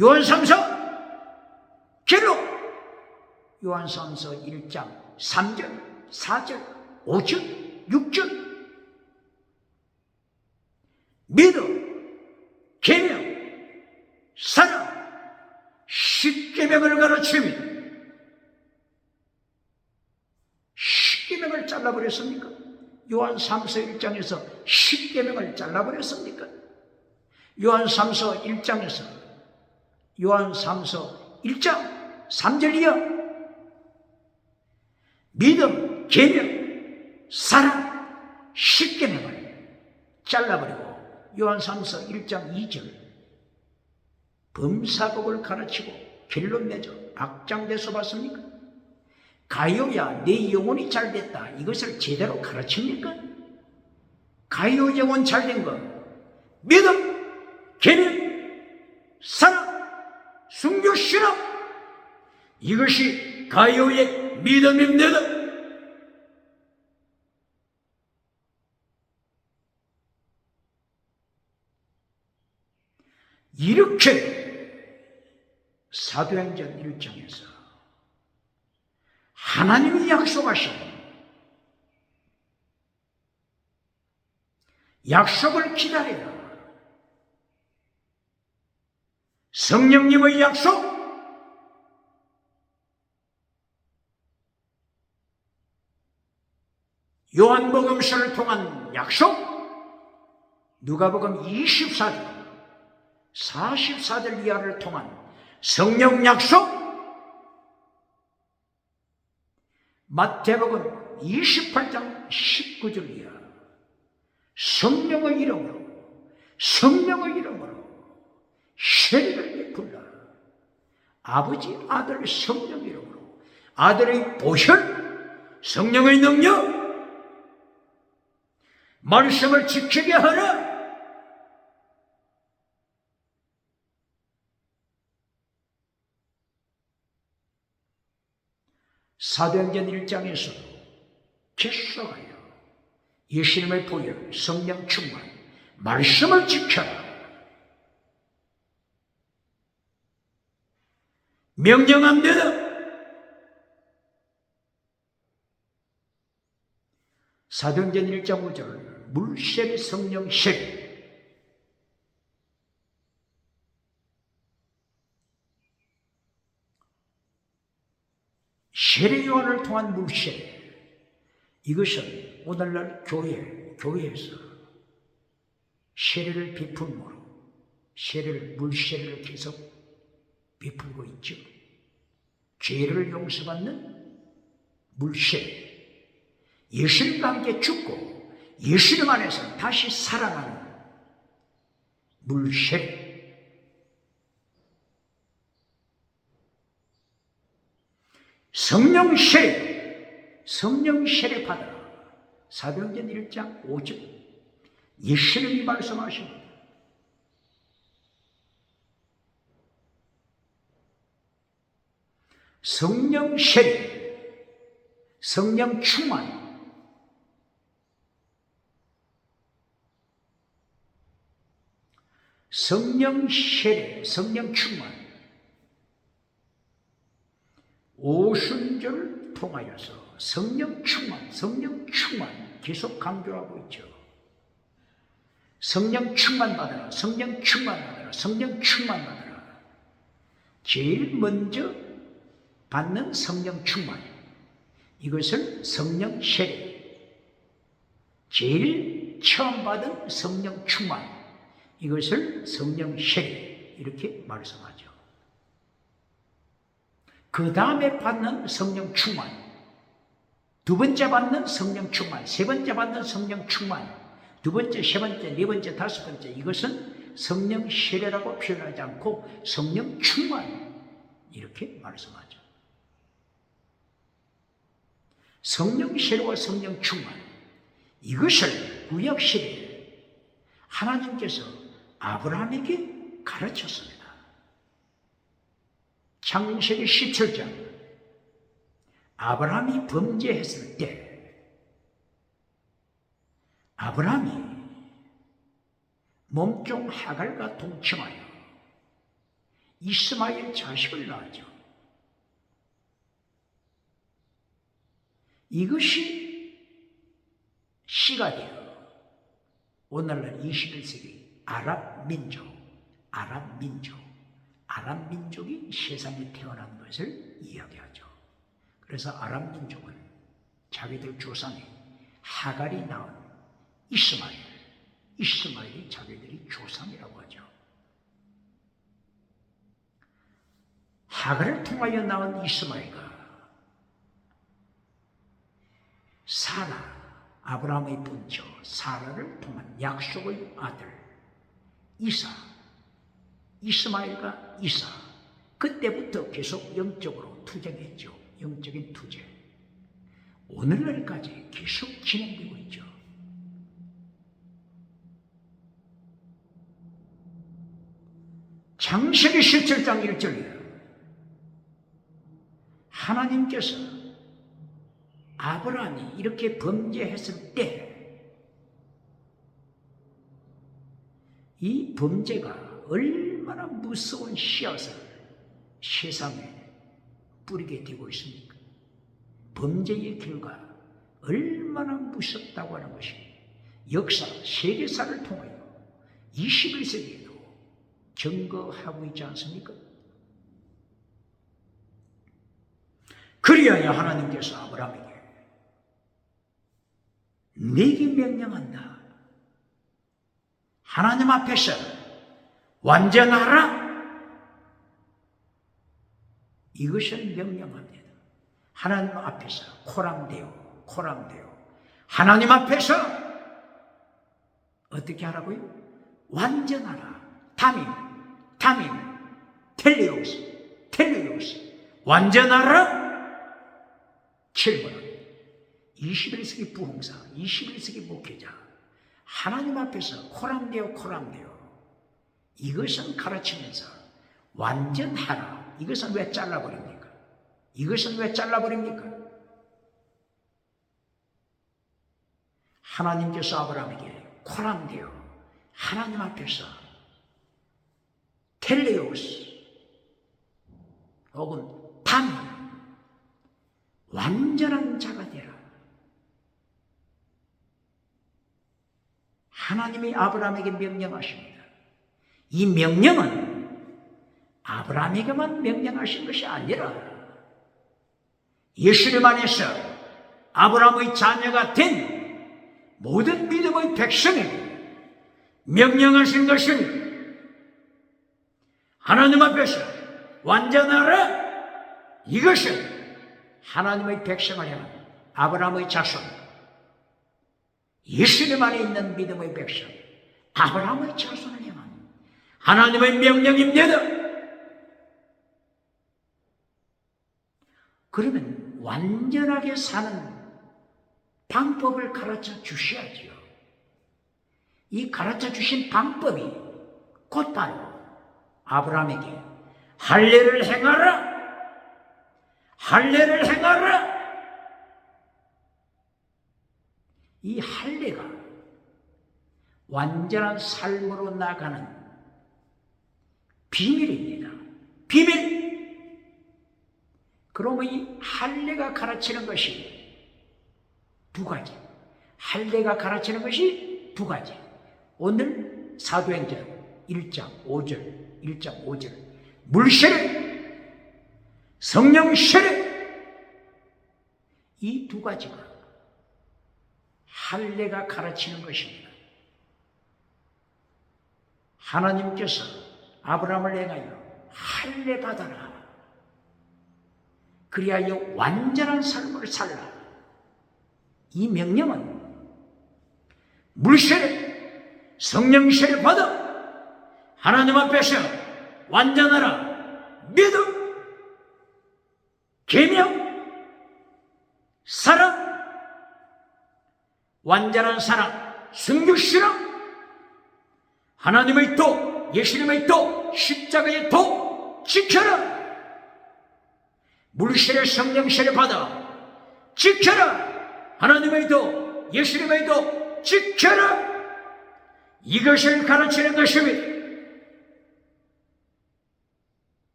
요한 3서 기록, 요한 3서 1장 3절, 4절, 5절, 6절 믿음, 계명, 사랑, 십계명을 가르칩니다. 십계명을 잘라버렸습니까? 요한 3서 1장에서 십계명을 잘라버렸습니까? 요한 3서 1장에서 요한 3서 1장 3절이요. 믿음, 계명, 사랑, 십계명을 잘라버리고 요한 3서 1장 2절 범사곡을 가르치고 결론 내죠. 박장대소 봤습니까? 가요야 내 영혼이 잘됐다, 이것을 제대로 가르칩니까? 가요 영혼 잘된 거 믿음, 계명, 사랑, 순교신앙, 이것이 가요의 믿음입니다. 이렇게 사도행전 1장에서 하나님이 약속하신 약속을 기다려라. 성령님의 약속, 요한복음서를 통한 약속, 누가복음 24절, 44절 이하를 통한 성령 약속, 마태복음 28장 19절 이하, 성령의 이름으로 세례를 베풀라. 아버지, 아들, 성령 이름으로 아들의 보혈, 성령의 능력, 말씀을 지키게 하라. 사도행전 1장에서도 계속하여 예수님의 보혈, 성령 충만, 말씀을 지켜라. 명령합니다. 사도행전 1장 5절 물세례, 성령 세례. 세례 요한을 통한 물세례. 이것은 오늘날 교회에서 세례를 베품으로 물세례를 계속 베풀고 있죠. 죄를 용서받는 물세례. 예수님과 함께 죽고 예수님 안에서 다시 살아나는 물세례. 성령 세례 받아라. 사도행전 1장 5절 예수님이 말씀하십니다. 성령 세례, 성령 충만. 성령 세례, 성령 충만. 오순절 통하여서 성령 충만 계속 강조하고 있죠. 성령 충만 받아라, 성령 충만 받아라, 성령 충만 받아라. 제일 먼저 받는 성령 충만, 이것을 성령 세례. 제일 처음 받은 성령 충만, 이것을 성령 세례, 이렇게 말씀하죠. 그 다음에 받는 성령 충만, 두 번째 받는 성령 충만, 세 번째 받는 성령 충만, 두 번째, 세 번째, 네 번째, 다섯 번째, 이것은 성령 세례라고 표현하지 않고 성령 충만, 이렇게 말씀하죠. 성령 세례와 성령 충만, 이것을 구약시대에 하나님께서 아브라함에게 가르쳤습니다. 창세기 17장, 아브라함이 범죄했을 때 아브라함이 몸종 하갈과 동침하여 이스마엘 자식을 낳았죠. 이것이 씨가 되어 오늘날 21세기 아랍 민족이 세상에 태어난 것을 이야기하죠. 그래서 아랍 민족은 자기들 조상이 하갈이 낳은 이스마엘이 자기들이 조상이라고 하죠. 하갈을 통하여 낳은 이스마엘과 사라, 아브라함의 본처 사라를 통한 약속의 아들 이스마엘과 이사, 그때부터 계속 영적으로 투쟁했죠. 영적인 투쟁. 오늘날까지 계속 진행되고 있죠. 창세기 17장 1절이에요. 하나님께서 아브라함이 이렇게 범죄했을 때 이 범죄가 얼마나 무서운 씨앗을 세상에 뿌리게 되고 있습니까? 범죄의 결과 얼마나 무섭다고 하는 것이 역사, 세계사를 통하여 21세기에도 증거하고 있지 않습니까? 그리하여 하나님께서 아브라함에게 내게 명령한다. 하나님 앞에서 완전하라. 이것을 명령합니다. 하나님 앞에서 코람데오. 하나님 앞에서 어떻게 하라고요? 완전하라. 담임, 텔레오스. 완전하라. 7번 21세기 부흥사, 21세기 목회자, 하나님 앞에서 코람데오. 이것은 가르치면서 완전하라. 이것은 왜 잘라버립니까? 하나님께서 아브라함에게 코람데오, 하나님 앞에서 텔레오스 혹은 담임, 완전한 자가 되라. 하나님이 아브라함에게 명령하십니다. 이 명령은 아브라함에게만 명령하신 것이 아니라 예수님 안에서 아브라함의 자녀가 된 모든 믿음의 백성에게 명령하신 것은 하나님 앞에서 완전하라. 이것은 하나님의 백성을 향한 아브라함의 자손, 예수님 안에 있는 믿음의 백성, 아브라함의 자손을 향한 하나님의 명령입니다. 그러면 완전하게 사는 방법을 가르쳐 주셔야지요. 이 가르쳐 주신 방법이 곧바로 아브라함에게 할례를 행하라. 이 할례가 완전한 삶으로 나가는 비밀입니다. 비밀. 그러면 이 할례가 가르치는 것이 두 가지. 오늘 사도행전 1장 5절 물세례, 성령 세례, 이 두 가지가 할례가 가르치는 것입니다. 하나님께서 아브라함을 향하여 할례 받아라. 그리하여 완전한 삶을 살라. 이 명령은 물세례, 성령 세례 받아 하나님 앞에서 완전하라. 믿음, 계명, 사랑, 완전한 사랑, 순교신앙, 하나님의 도, 예수님의 도, 십자가의 도 지켜라. 물세례, 성령 세례 받아 지켜라. 하나님의 도, 예수님의 도 지켜라. 이것을 가르치는 것입니다.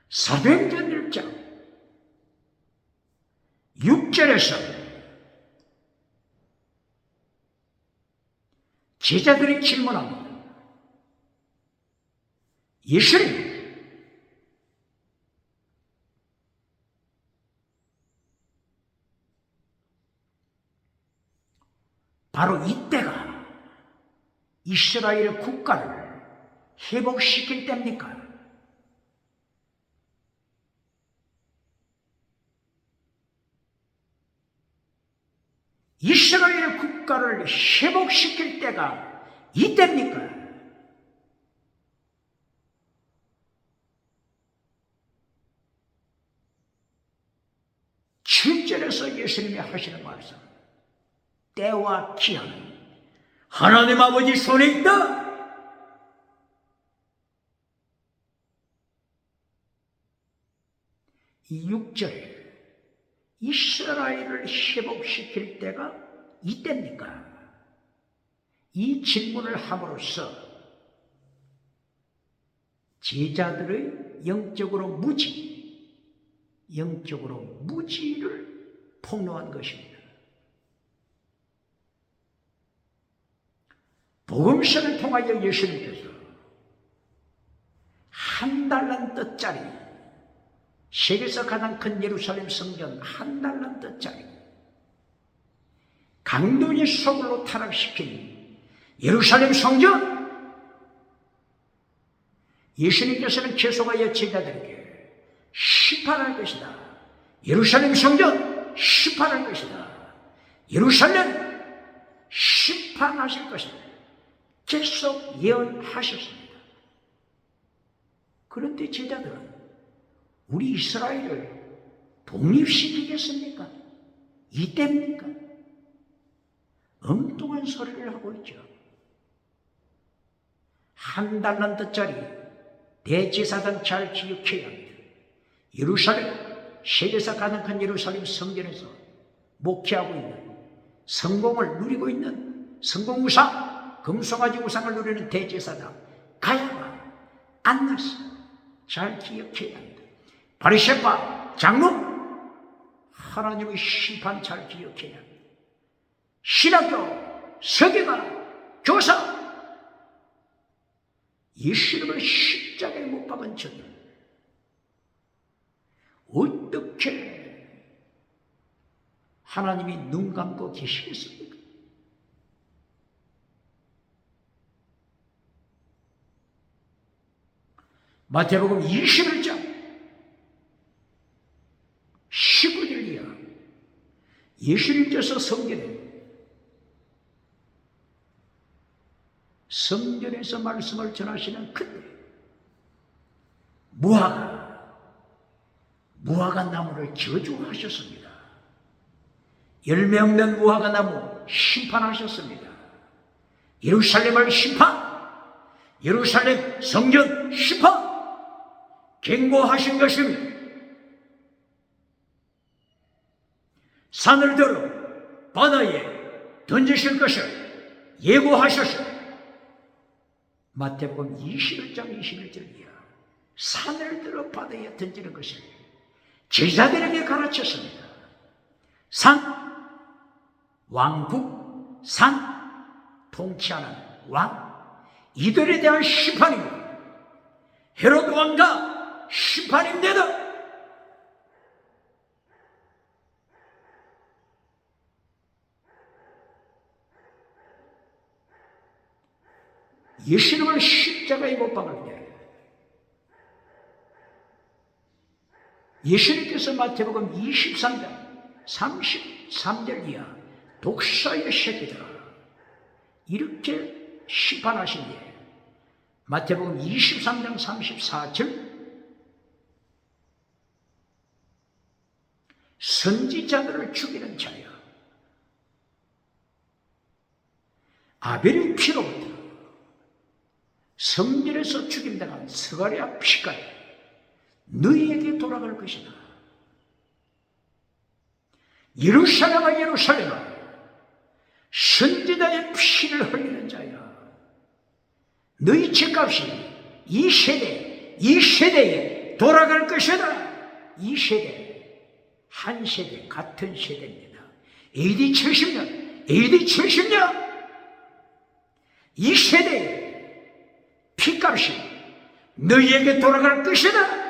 사도행전 1장 6절에서 제자들이 질문합니다. 예수님, 바로 이때가 이스라엘 국가를 회복시킬 때입니까? 이스라엘 국가를 회복시킬 때가 이때입니까? 7절에서 예수님이 하시는 말씀, 때와 기한은 하나님 아버지 손에 있다. 이 6절에 이스라엘을 회복시킬 때가 이때입니까? 이 질문을 함으로써 제자들의 영적으로 무지를 폭로한 것입니다. 복음서를 통하여 예수님께서 한 달란트짜리, 세계에서 가장 큰 예루살렘 성전 한 달란트짜리, 강도의 소굴로 타락시킨 예루살렘 성전, 예수님께서는 계속하여 제자들에게 심판할 것이다. 예루살렘 성전 심판할 것이다. 예루살렘 심판하실 것이다. 계속 예언하셨습니다. 그런데 제자들은 우리 이스라엘을 독립시키겠습니까? 이때입니까? 엉뚱한 소리를 하고 있죠. 한 달란트짜리 대제사장 잘 기억해야 합니다. 예루살렘, 세계에서 가장 큰 예루살렘 성전에서 목회하고 있는, 성공을 누리고 있는 성공우상, 금송아지 우상을 누리는 대제사장 가야바, 안나스 잘 기억해야 합니다. 바리새파, 장로, 하나님의 심판 잘 기억해야 합니다. 신학교, 서기관, 교사, 예수님을 십자가에 못 박은 저들 어떻게 하나님이 눈 감고 계시겠습니까? 마태복음 21장 19절 이하 예수님께서 성전에서 말씀을 전하시는 그때 무화과 나무를 저주하셨습니다. 열매 없는 무화과 나무 심판하셨습니다. 예루살렘을 심판, 예루살렘 성전 심판 경고하신 것입니다. 산을 들어 바다에 던지실 것을 예고하셨습니다. 마태복음 21장 21절이야. 산을 들어 바다에 던지는 것을 제자들에게 가르쳤습니다. 산, 왕국, 산, 통치하는 왕, 이들에 대한 심판입니다. 헤롯 왕자 심판입니다. 예수님을 십자가에 못 박을 때 예수님께서 마태복음 23장 33절 이하 독사의 새끼들아 이렇게 심판하신 게 마태복음 23장 34절 선지자들을 죽이는 자여 아벨의 피로부터 성전에서 죽임당한 스가랴 피까지 너희에게 돌아갈 것이다. 예루살렘아 예루살렘아 선지자의 피를 흘리는 자야 너희 죄값이 이 세대에 돌아갈 것이다. 이 세대 한 세대 같은 세대입니다. AD 70년 이 세대에 피값이 너희에게 돌아갈 것이다.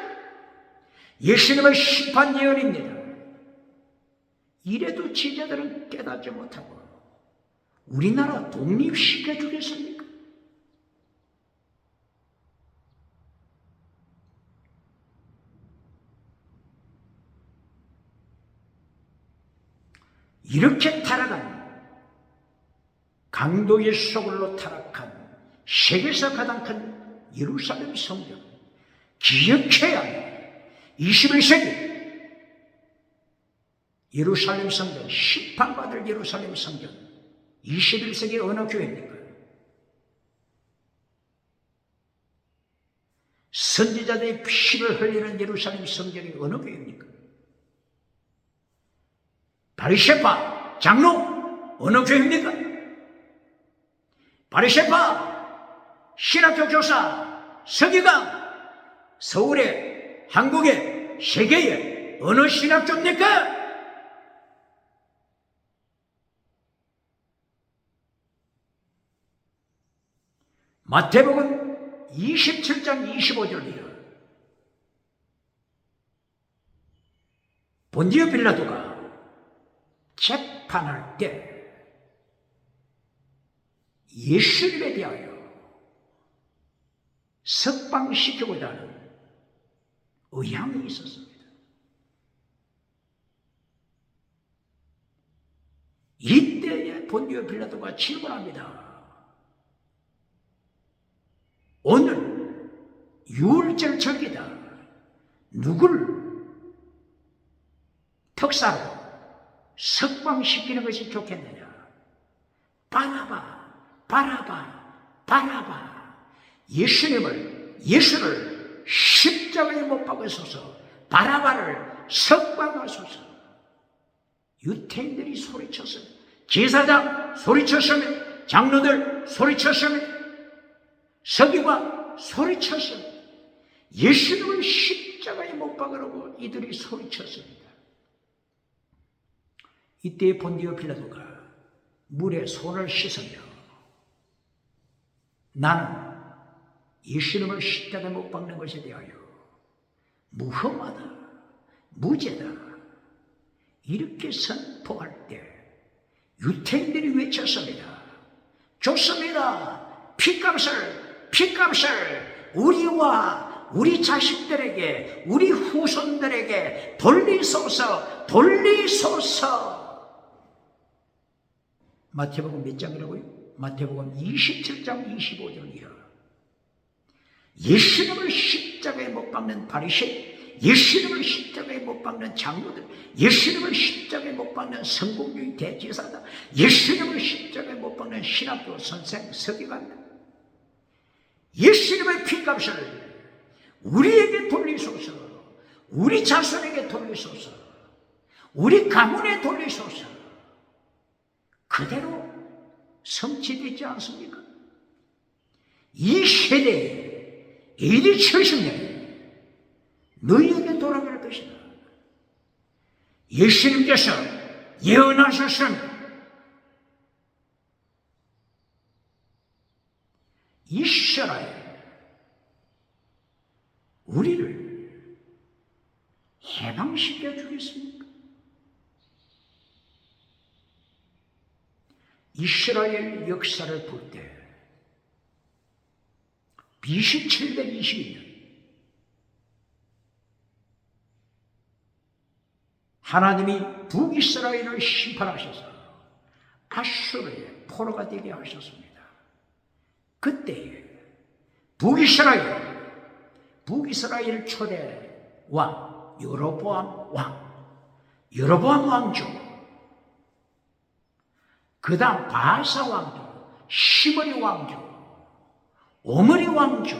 예수님의 심판 예언입니다. 이래도 제자들은 깨닫지 못하고 우리나라 독립시켜 주겠습니까? 이렇게 타락한 강도의 소굴로 타락한 세계에서 가장 큰 예루살렘 성전 기억해야 합니다. 21세기 예루살렘 성전 심판받을 예루살렘 성전 21세기 어느 교회입니까? 선지자들의 피를 흘리는 예루살렘 성전이 어느 교회입니까? 바리새파 장로 어느 교회입니까? 바리새파 신학교 교사 서기관 서울에, 한국에, 세계에 어느 신학교입니까? 마태복음 27장 25절이요. 본디오 빌라도가 재판할 때 예수님에 대하여 석방시키고자 하는 의향이 있었습니다. 이때에 본디오 빌라도가 질문합니다. 오늘 유월절 절기다. 누굴 특사로 석방시키는 것이 좋겠느냐? 바라바. 예수를 십자가에 못 박으소서. 바라바를 석방하소서. 유태인들이 소리쳤습니다. 제사장 소리쳤습니다. 장로들 소리쳤습니다. 서기관 소리쳤습니다. 예수님을 십자가에 못 박으라고 이들이 소리쳤습니다. 이때 본디오 빌라도가 물에 손을 씻으며 나는 예수님을 십자가에 못 박는 것에 대하여 무혐하다, 무죄다 이렇게 선포할 때 유태인들이 외쳤습니다. 좋습니다. 핏값을 우리와 우리 자식들에게, 우리 후손들에게 돌리소서. 마태복음 몇 장이라고요? 마태복음 27장 25절이요. 예수님을 십자가에 못 박는 바리새인, 예수님을 십자가에 못 박는 장로들, 예수님을 십자가에 못 박는 성공주의 대제사장, 예수님을 십자가에 못 박는 신학교 선생, 서기관, 예수님의 핏값을 우리에게 돌리소서. 우리 자손에게 돌리소서. 우리 가문에 돌리소서. 그대로 성취되지 않습니까? 이 세대에 AD 70년 너희에게 돌아갈 것이다. 예수님께서 예언하셨습니다. 이스라엘, 우리를 해방시켜 주겠습니까? 이스라엘 역사를 볼 때 BC 722년 하나님이 북이스라엘을 심판하셔서 아수르의 포로가 되게 하셨습니다. 그때 북이스라엘 초대 왕, 여로보암 왕조, 그 다음 바사 왕조, 시므리 왕조, 오므리 왕조,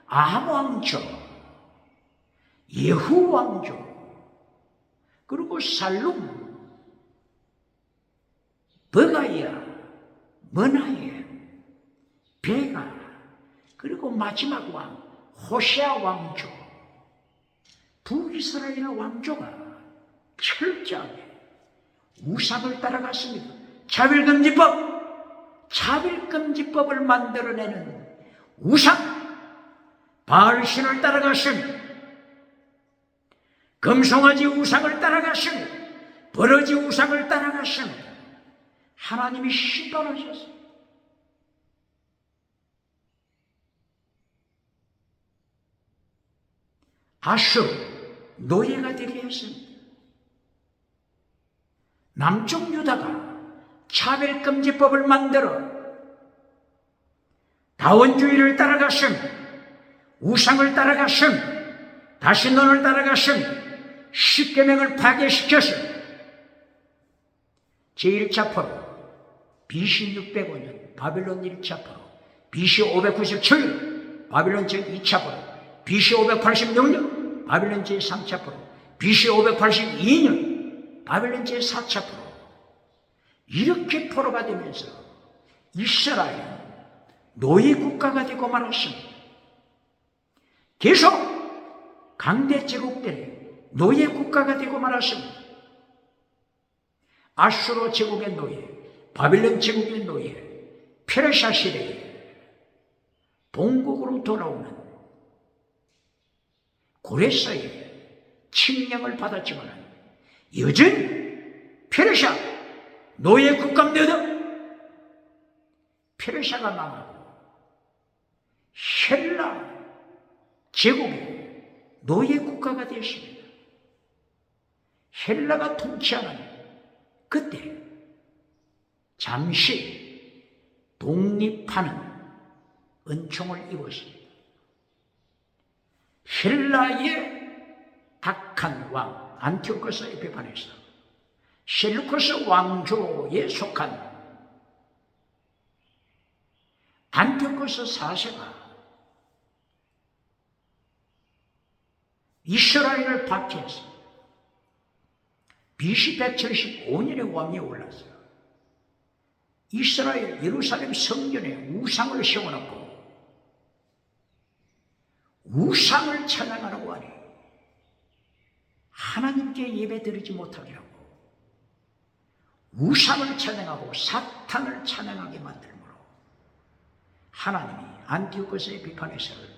아합 왕조, 예후 왕조, 그리고 살룸, 버가야, 머나예, 베가, 그리고 마지막 왕 호세아 왕조, 북이스라엘 왕조가 철저하게 우상을 따라갔습니다. 차별금지법을 만들어내는 우상, 바알신을 따라갔습니다. 금송아지 우상을 따라갔습니다. 버러지 우상을 따라갔습니다. 하나님이 심판하셨습니다. 아수르 노예가 되게 했습니다. 남쪽 유다가 차별금지법을 만들어 다원주의를 따라갔습니다. 우상을 따라갔습니다. 다신론을 따라갔습니다. 십계명을 파괴시켰습니다. 제1차 포로 BC 605년 바빌론 1차 포로, BC 597년 바빌론 제2차 포로, BC 586년 바빌론 제3차 포로, BC 582년 바빌론 제4차 포로, 이렇게 포로가 되면서 이스라엘은 노예 국가가 되고 말았습니다. 계속 강대 제국들의 노예 국가가 되고 말았습니다. 아수르 제국의 노예, 바빌론 제국의 노예, 페르시아 시대에 본국으로 돌아오는 고레사의 칙령을 받았지만 여전히 페르시아 노예 국가인데도 페르시아가 망하고 헬라 제국의 노예 국가가 되었습니다. 헬라가 통치하는 그때 잠시 독립하는 은총을 입었습니다. 헬라의 악한 왕 안티오코스 에피파네스, 셀루커스 왕조에 속한 안티오코스 4세가 이스라엘을 박해해서 BC 175년에 왕위에 올랐어요. 이스라엘 예루살렘 성전에 우상을 세워놓고 우상을 찬양하라고 하니 하나님께 예배드리지 못하게 하고 우상을 찬양하고 사탄을 찬양하게 만들므로 하나님이 안티오코스 에피파네스를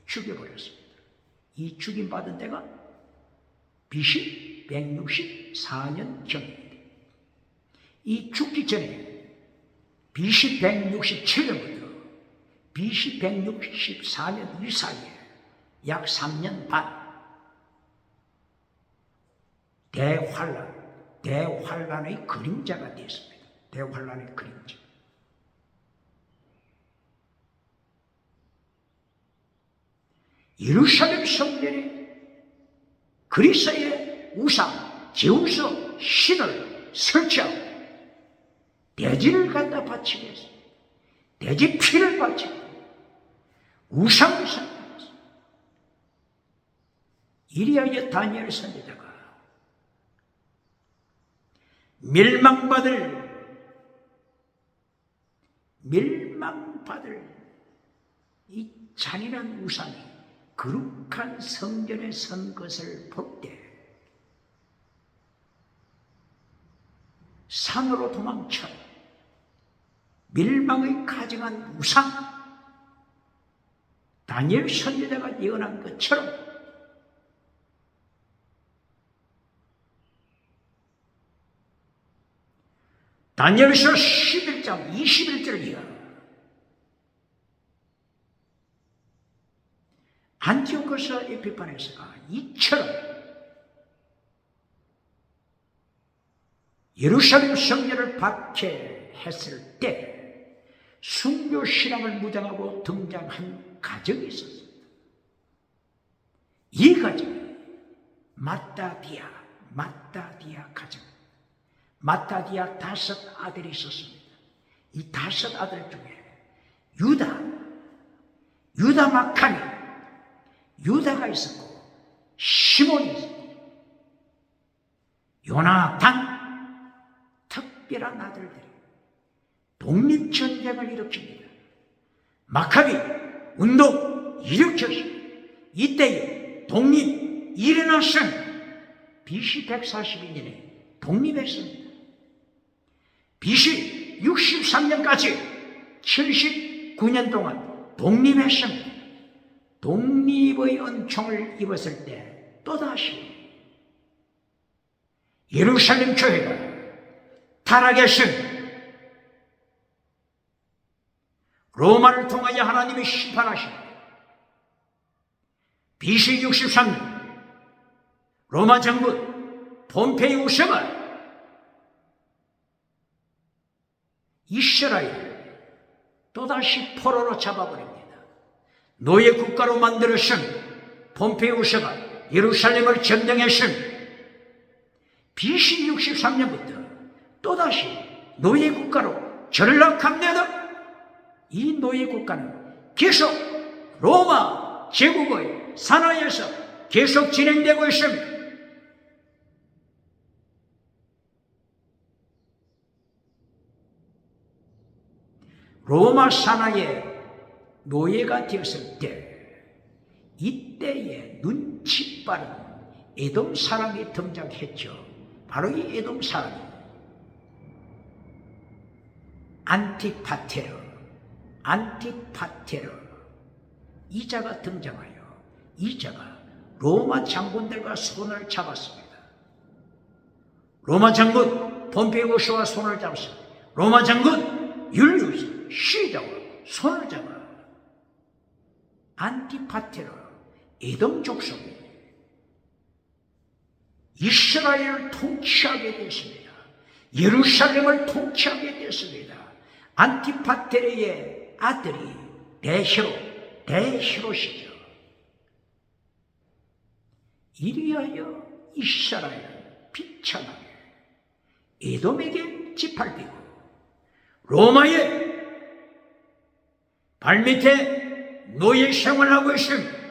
죽여버렸습니다. 이 죽임받은 때가 BC 164년 경입니다. 이 죽기 전에 BC 167년부터 BC 164년 이 사이에 약 3년 반 대환란의 그림자가 되었습니다. 대환란의 그림자. 예루살렘 성전에 그리스의 우상 제우스 신을 설치하고 돼지를 갖다 바치게 했습니다. 돼지 피를 바치고 우상을 선택했습니다. 이리하여 다니엘 선지자가 멸망받을 이 잔인한 우상이 거룩한 성전에 선 것을 볼 때 산으로 도망쳐 멸망의 가증한 우상, 다니엘 선지자가 예언한 것처럼 다니엘서 11장 21절이야. 안티오코스 에피파네스가 이처럼 예루살렘 성전을 박해했을 때 순교 신앙을 무장하고 등장한 가정이 있었습니다. 이 가정이 마따디아 가정. 마따디아 5 아들이 있었습니다. 이 5 아들 중에 유다 마카니, 유다가 있었고 시몬이 있었고 요나단, 특별한 아들들이 독립전쟁을 일으킵니다. 마카비 운동 일으켰습니다. 이때에 독립 일어났은 BC 142년에 독립했습니다. BC 63년까지 79년 동안 독립했습니다. 독립의 은총을 입었을 때 또다시 예루살렘 교회가 타락했습니다. 로마를 통하여 하나님이 심판하십니다. BC 63년 로마 정부 폼페이우스가 이스라엘을 또다시 포로로 잡아버립니다. 노예 국가로 만들었은 폼페이우스가 예루살렘을 점령했습니다. BC 63년부터 또다시 노예 국가로 전락합니다. 이 노예 국가는 계속 로마 제국의 산하에서 계속 진행되고 있습니다. 로마 산하의 노예가 되었을 때 이때에 눈치 빠른 에돔 사람이 등장했죠. 바로 이 에돔 사람이 안티파테르 이 자가 등장하여 이 자가 로마 장군들과 손을 잡았습니다. 로마 장군 폼페이우스와 손을 잡았습니다. 로마 장군 율리우스 시자와 손을 잡아 안티파테르 에돔 족속이 이스라엘을 통치하게 됐습니다. 예루살렘을 통치하게 됐습니다. 안티파테르의 아들이 대히롯이죠. 이리하여 이스라엘은 비참하게 에돔에게 짓밟히고 로마의 발밑에 노예 생활하고 있습니다.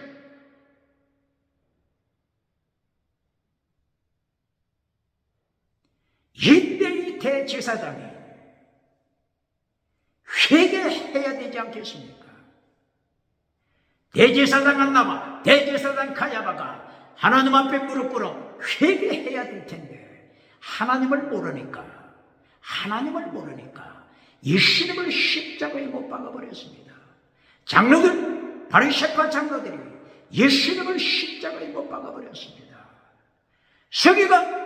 이때의 대제사장이 회개해야 되지 않겠습니까? 대제사장 안나바, 대제사장 가야바가 하나님 앞에 무릎 꿇어 회개해야 될 텐데 하나님을 모르니까 예수님을 십자가에 못 박아버렸습니다. 장로들, 바리새파 장로들이 예수님을 십자가에 못 박아버렸습니다. 서기가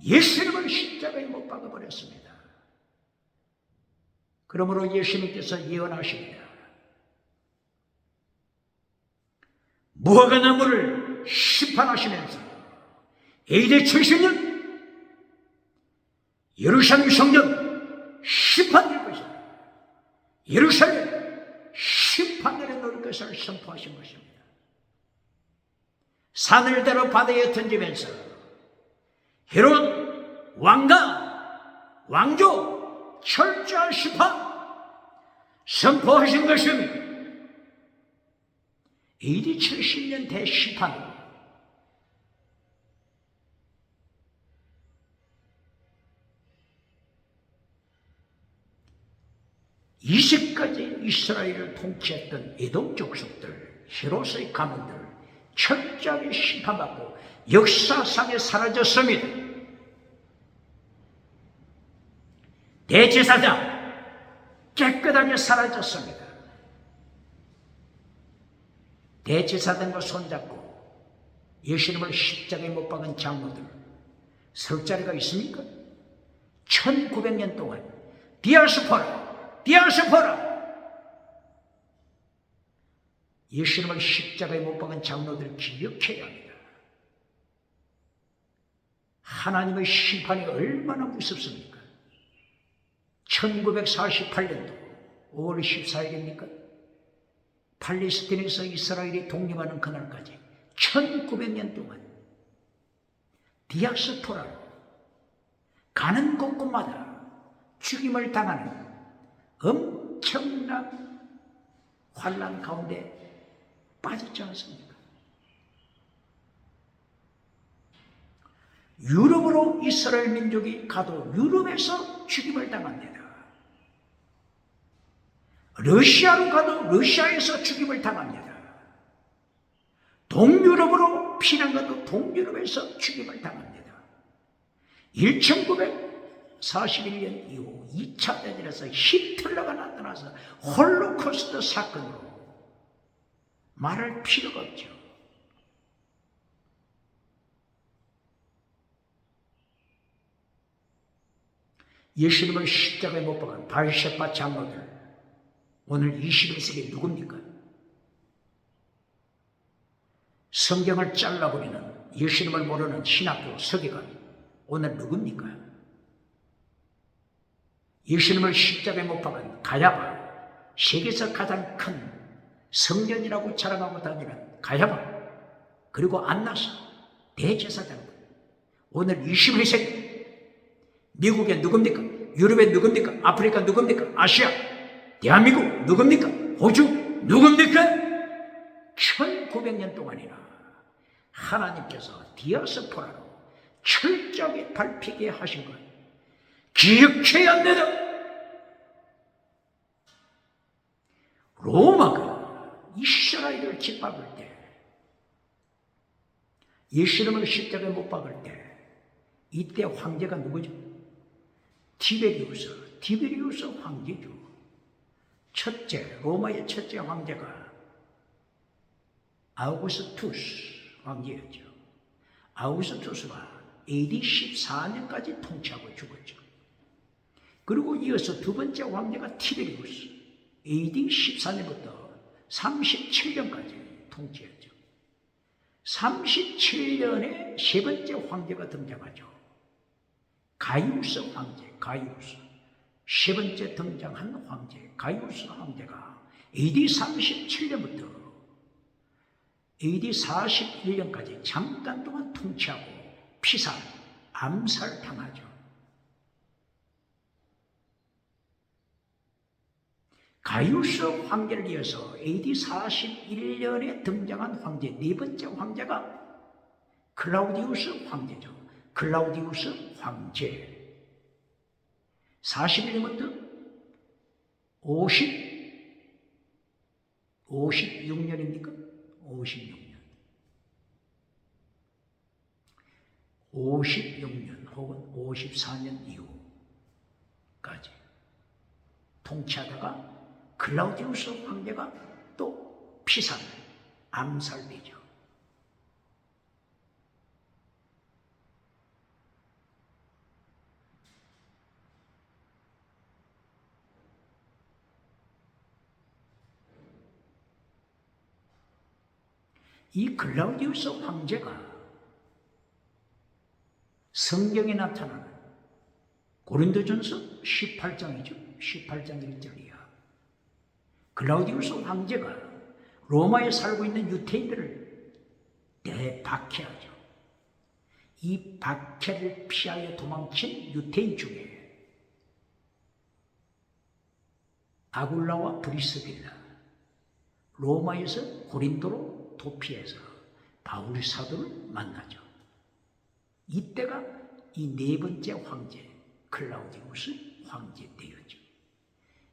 예수님을 십자가에 못 박아버렸습니다. 그러므로 예수님께서 예언하십니다. 무화과나무를 심판하시면서 AD 70년 예루살렘 성전 심판될 것이다. 예루살렘 심판대로 놓을 것을 선포하신 것입니다. 산을 대로 바다에 던지면서 헤롯 왕조 철저한 심판 선포하신 것입니다. AD 70년 대심판으로 이제까지 이스라엘을 통치했던 에돔 족속들, 헤롯의 가문들 철저하게 심판받고 역사상에 사라졌습니다. 대제사장 깨끗하게 사라졌습니다. 대제사장과 손잡고 예수님을 십자가에 못 박은 장로들 설 자리가 있습니까? 1900년 동안 디아스포라 예수님을 십자가에 못 박은 장로들 기억해야 합니다. 하나님의 심판이 얼마나 무섭습니까? 1948년도 5월 14일입니까? 팔레스틴에서 이스라엘이 독립하는 그날까지 1900년 동안 디아스포라로 가는 곳곳마다 죽임을 당하는 엄청난 환난 가운데 빠졌지 않습니까? 유럽으로 이스라엘 민족이 가도 유럽에서 죽임을 당합니다. 러시아로 가도 러시아에서 죽임을 당합니다. 동유럽으로 피난 가도 동유럽에서 죽임을 당합니다. 1941년 이후 2차 대전에서 히틀러가 나타나서 홀로코스트 사건으로 말할 필요가 없죠. 예수님을 십자가에 못 박은 바리새파 장로들 오늘 21세기 누굽니까? 성경을 잘라버리는 예수님을 모르는 신학교 서기관 오늘 누굽니까? 예수님을 십자가에 못 박은 가야바 세계에서 가장 큰 성전이라고 자랑하고 다니는 가야바 그리고 안나스 대제사장 오늘 21세기 미국에 누굽니까? 유럽에 누굽니까? 아프리카 누굽니까? 아시아 대한민국 누굽니까? 호주 누굽니까? 1900년 동안이나 하나님께서 디아스포라로 철저하게 밟히게 하신 것 기억해야 합니다. 로마가 이스라엘을 짓밟을 때 예수님을 십자가에 못 박을 때 이때 황제가 누구죠? 티베리우스 황제죠. 첫째, 로마의 첫째 황제가 아우구스투스 황제였죠. 아우구스투스가 AD 14년까지 통치하고 죽었죠. 그리고 이어서 두 번째 황제가 티베리우스, AD 14년부터 37년까지 통치했죠. 37년에 세 번째 황제가 등장하죠. 가이우스 황제, 세 번째 등장한 황제, 가이우스 황제가 AD 37년부터 AD 41년까지 잠깐 동안 통치하고 피살, 암살당하죠. 가이우스 황제를 이어서 AD 41년에 등장한 황제, 네 번째 황제가 클라우디우스 황제죠. 클라우디우스 황제. 41년부터 56년입니까? 56년 혹은 54년 이후까지 통치하다가 클라우디우스 황제가 또 피살, 암살되죠. 이 클라우디우스 황제가 성경에 나타나는 고린도전서 18장이죠. 18장 1절이야. 클라우디우스 황제가 로마에 살고 있는 유대인들을 대박해하죠. 이 박해를 피하여 도망친 유대인 중에 아굴라와 브리스길라, 로마에서 고린도로 도피해서 바울 사도를 만나죠. 이때가 이 네 번째 황제 클라우디우스 황제 때였죠.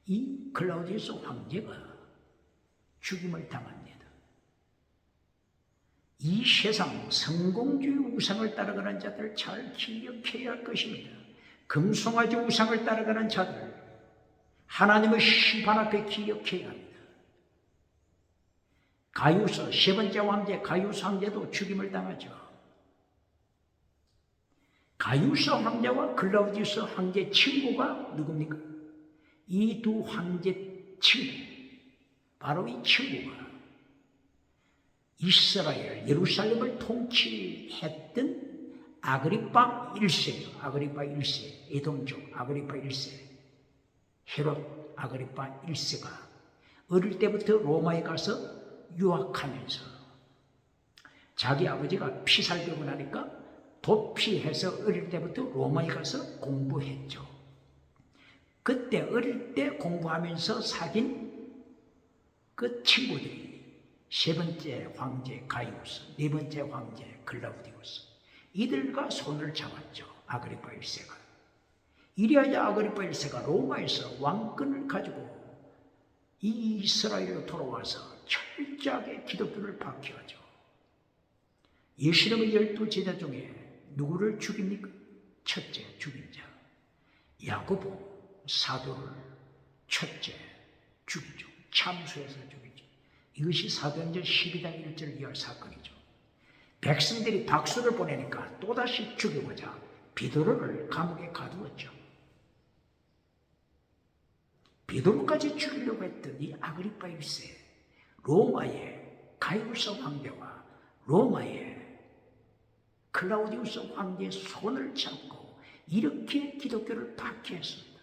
이 클라우디우스 황제가 죽임을 당합니다. 이 세상 성공주의 우상을 따라가는 자들 잘 기억해야 할 것입니다. 금송아지 우상을 따라가는 자들 하나님의 심판 앞에 기억해야 합니다. 가이우스 세 번째 황제 가이우스 황제도 죽임을 당하죠. 가이우스 황제와 클라우디우스 황제 친구가 누굽니까? 이 두 황제 친구, 바로 이 친구가 이스라엘, 예루살렘을 통치했던 아그리파 1세죠. 아그리파 1세, 에돔족 아그리파 1세, 헤롯 아그리파 1세가 어릴 때부터 로마에 가서 유학하면서 자기 아버지가 피살되고 나니까 도피해서 어릴 때부터 로마에 가서 공부했죠. 그때 어릴 때 공부하면서 사귄 그 친구들이 세 번째 황제 가이우스, 네 번째 황제 클라우디우스, 이들과 손을 잡았죠. 아그리파 1세가. 이리하여 아그리파 1세가 로마에서 왕권을 가지고 이 이스라엘로 돌아와서 철저하게 기독교를 박해하죠. 예수님의 12제자 중에 누구를 죽입니까? 첫째 죽인 자 야고보 사도를 첫째 죽이죠. 참수해서 죽이죠. 이것이 사도행전 12장 1절 이하 사건이죠. 백성들이 박수를 보내니까 또다시 죽이고자 베드로를 감옥에 가두었죠. 베드로까지 죽이려고 했던 이 아그리파 1세, 로마의 가이우스 황제와 로마의 클라우디우스 황제의 손을 잡고 이렇게 기독교를 박해했습니다.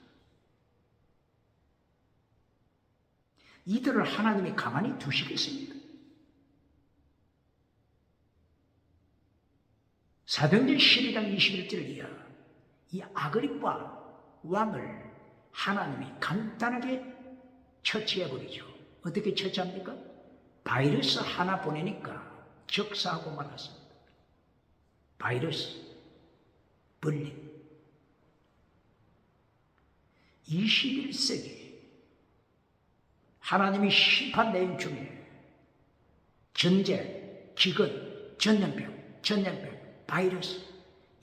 이들을 하나님이 가만히 두시겠습니까? 사도행전 12장 21절 이하 이 아그리파 왕을 하나님이 간단하게 처치해버리죠. 어떻게 처치합니까? 바이러스 하나 보내니까 적사하고 말았습니다. 바이러스, 벌레. 21세기 하나님이 심판 내용 중에 전쟁, 기근, 전염병 전염병, 바이러스,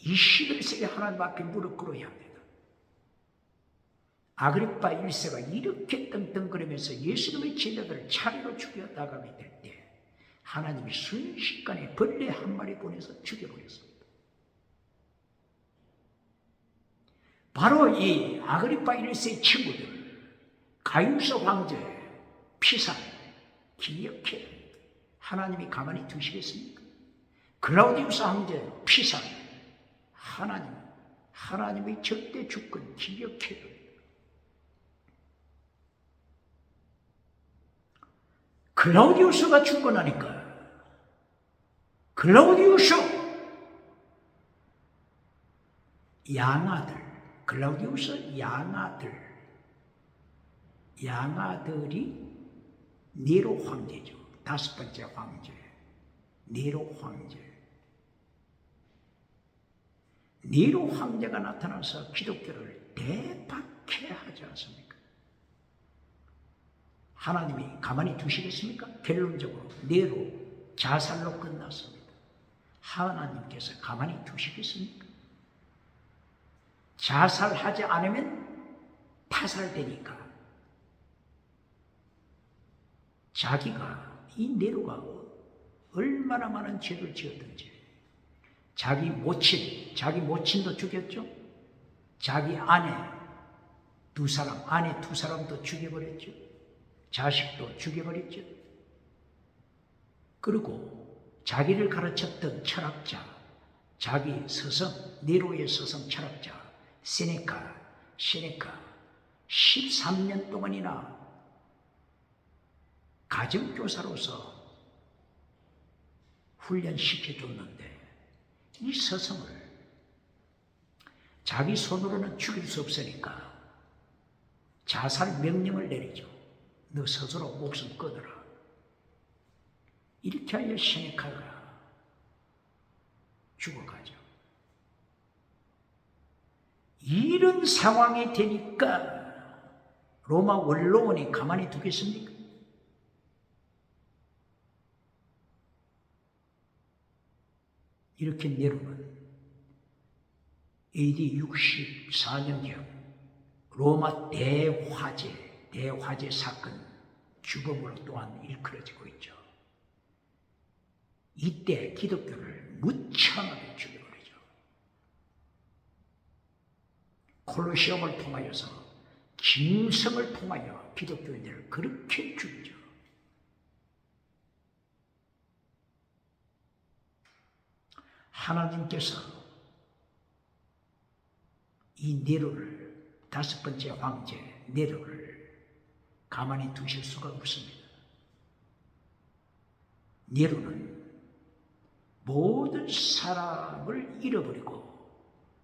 이 11세기 하나님 앞에 무릎 꿇어야 합니다. 아그리파 1세가 이렇게 떵떵거리면서 예수님의 제자들을 차례로 죽여 나가게 될 때 하나님이 순식간에 벌레 한 마리 보내서 죽여버렸습니다. 바로 이 아그리파 1세의 친구들, 가이우스 황제, 피살, 기억해. 하나님이 가만히 두시겠습니까? 글라우디우스 황제, 피살, 하나님의 절대 주권 기억해요. 글라우디우스가 죽고 나니까 글라우디우스 양아들, 글라우디우스 양아들이 네로 황제죠. 5번째 황제, 네로 황제. 네로 황제가 나타나서 기독교를 대박해하지 않습니까? 하나님이 가만히 두시겠습니까? 결론적으로 네로 자살로 끝났습니다. 하나님께서 가만히 두시겠습니까? 자살하지 않으면 타살되니까 자기가 이 네로가 얼마나 많은 죄를 지었든지 자기 모친도 죽였죠. 자기 아내 두 사람도 죽여버렸죠. 자식도 죽여버렸죠. 그리고 자기를 가르쳤던 철학자, 자기 스승, 네로의 스승 철학자 세네카 13년 동안이나 가정교사로서 훈련시켜줬는데 이 스승을 자기 손으로는 죽일 수 없으니까 자살 명령을 내리죠. 너 스스로 목숨 끊어라. 이렇게 하여 세네카가 죽어가죠. 이런 상황이 되니까 로마 원로원이 가만히 두겠습니까? 이렇게 네로는 AD 64년경 로마 대화재 사건 주범으로 또한 일컬어지고 있죠. 이때 기독교를 무참하게 죽여버리죠. 콜로시움을 통하여서 김성을 통하여 기독교인들을 그렇게 죽이죠. 하나님께서 이 네로를 5번째 황제 네로를 가만히 두실 수가 없습니다. 네로는 모든 사람을 잃어버리고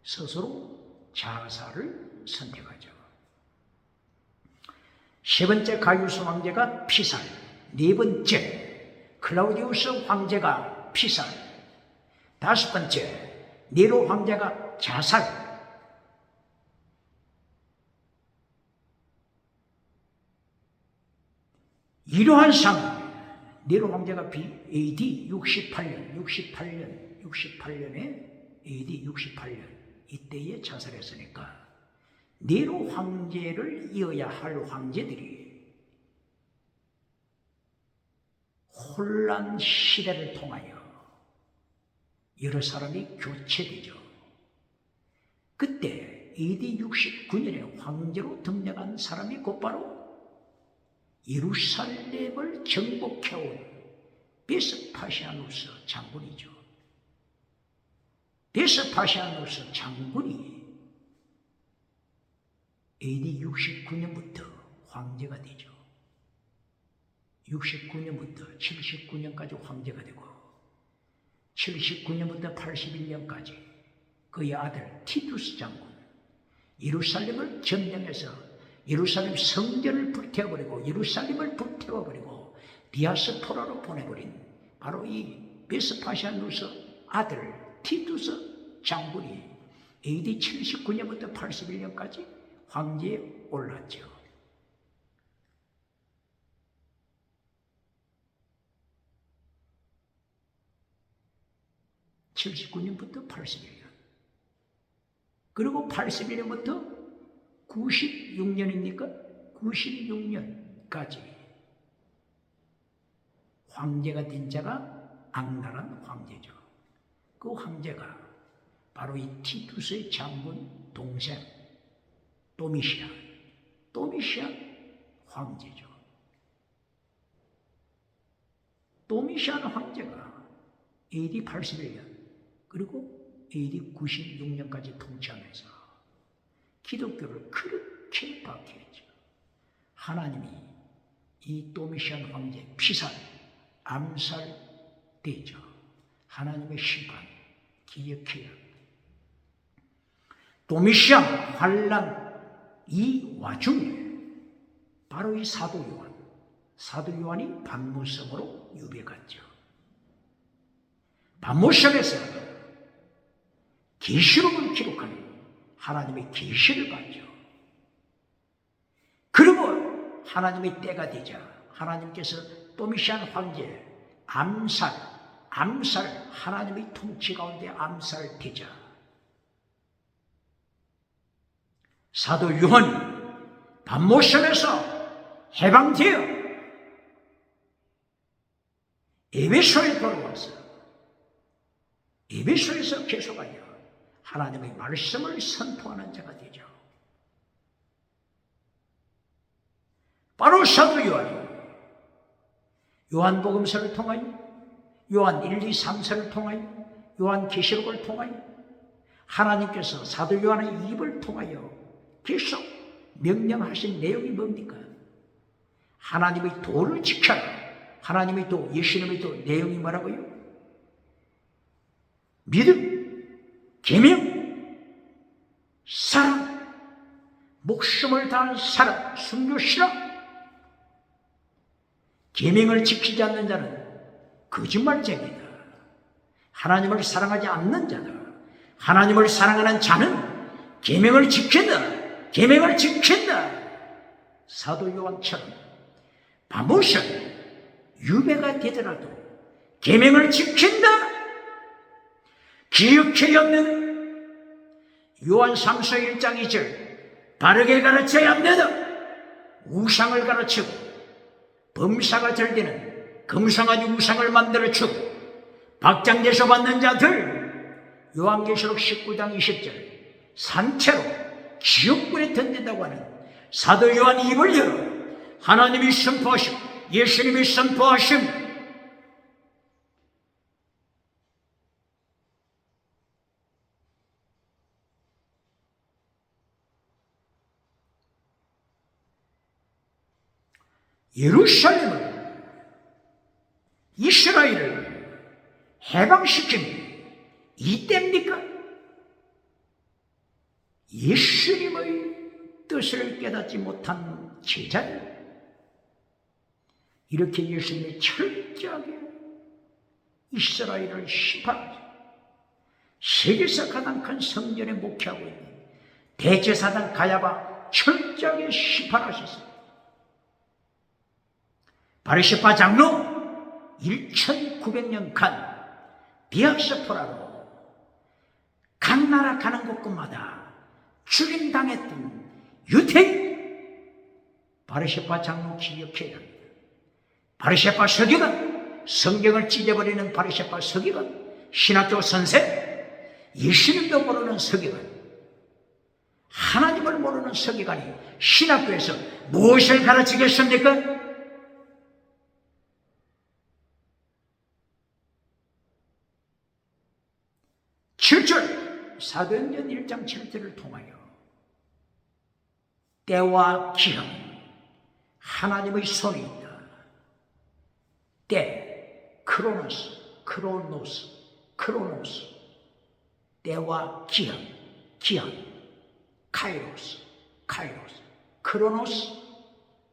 스스로 자살을 선택하죠. 3번째 가이우스 황제가 피살, 4번째 클라우디우스 황제가 피살, 5번째 네로 황제가 자살. 이러한 상황, 네로 황제가 AD 68년에 이때에 자살했으니까 네로 황제를 이어야 할 황제들이 혼란 시대를 통하여 여러 사람이 교체되죠. 그때 AD 69년에 황제로 등장한 사람이 곧바로 예루살렘을 정복해온 베스파시아누스 장군이죠. 베스파시아누스 장군이 AD 69년부터 황제가 되죠. 69년부터 79년까지 황제가 되고 79년부터 81년까지 그의 아들 티투스 장군 예루살렘을 점령해서 예루살렘 성전을 불태워버리고 예루살렘을 불태워버리고 디아스포라로 보내버린 바로 이 베스파시아누스 아들 티투스 장군이 AD 79년부터 81년까지 황제에 올랐죠. 79년부터 81년. 그리고 81년부터 96년입니까? 96년까지 황제가 된 자가 악랄한 황제죠. 그 황제가 바로 이 티투스의 장군 동생 도미시안 황제죠. 도미시안 황제가 AD 81년 그리고 AD 96년까지 통치하면서 기독교를 그렇게 박해했죠. 하나님이 이 도미시안 황제 피살, 암살되죠. 하나님의 심판 기억해야 합니다. 도미시안 환란 이 와중에 바로 이 사도 요한이 반모섬으로 유배갔죠. 반모섬에서 계시록을 기록하는 하나님의 계시를 봤죠. 그리고 하나님의 때가 되자 하나님께서 도미시안 황제 암살 하나님의 통치 가운데 암살되자 사도 요한이 반모섬에서 해방되어 에베소에 돌아와서 에베소에서 계속하여 하나님의 말씀을 선포하는 자가 되죠. 바로 사도 요한이 요한복음서를 통하여 요한 1, 2, 3서를 통하여 요한계시록을 통하여 하나님께서 사도 요한의 입을 통하여 계속 명령하신 내용이 뭡니까? 하나님의 도를 지켜라. 하나님의 도, 예수님의 도 내용이 뭐라고요? 믿음, 계명, 사랑, 목숨을 다한 사랑, 순교, 신앙. 계명을 지키지 않는 자는 거짓말쟁이다. 하나님을 사랑하지 않는 자다. 하나님을 사랑하는 자는 계명을 지킨다. 계명을 지킨다. 사도 요한처럼 반모섬 유배가 되더라도 계명을 지킨다. 기억해야 하는 요한삼서 1장 2절 바르게 가르쳐야 합니다. 우상을 가르치고 범사가 절되는 금상아지 우상을 만들어주고 박장대소 받는 자들 요한계시록 19장 20절 산채로 지옥불에 던진다고 하는 사도 요한이 입을 열어 하나님이 선포하심 예수님이 선포하심 예루살렘을 이스라엘을 해방시킴이 이때입니까? 예수님의 뜻을 깨닫지 못한 제자들 이렇게 예수님이 철저하게 이스라엘을 심판하죠. 세계에서 가장 큰 성전에 목회하고 있는 대제사장 가야바 철저하게 심판하셨습니다. 바리새파 장로 1900년간 비약스포라로 각 나라 가는 곳곳마다 죽임당했던 유태인 바리새파 장로 기억해야 합니다. 바리새파 서기관, 성경을 찢어버리는 바리새파 서기관, 신학교 선생, 예수님도 모르는 서기관, 하나님을 모르는 서기관이 신학교에서 무엇을 가르치겠습니까? 7절 사도행전 1장 7절을 통하여 때와 기한 하나님의 손에 있다. 때, 크로노스 때와 기한 카이로스 크로노스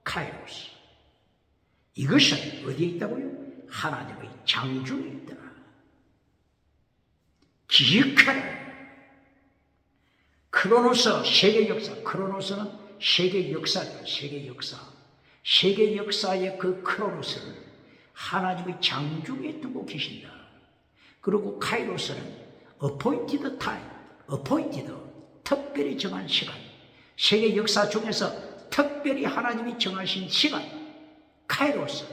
카이로스 이것은 어디에 있다고요? 하나님의 장중에 있다. 기억하라. 크로노스 세계 역사, 크로노스는 세계 역사죠. 세계 역사의 그 크로노스를 하나님의 장중에 두고 계신다. 그리고 카이로스는 appointed time, appointed, 특별히 정한 시간. 세계 역사 중에서 특별히 하나님이 정하신 시간, 카이로스,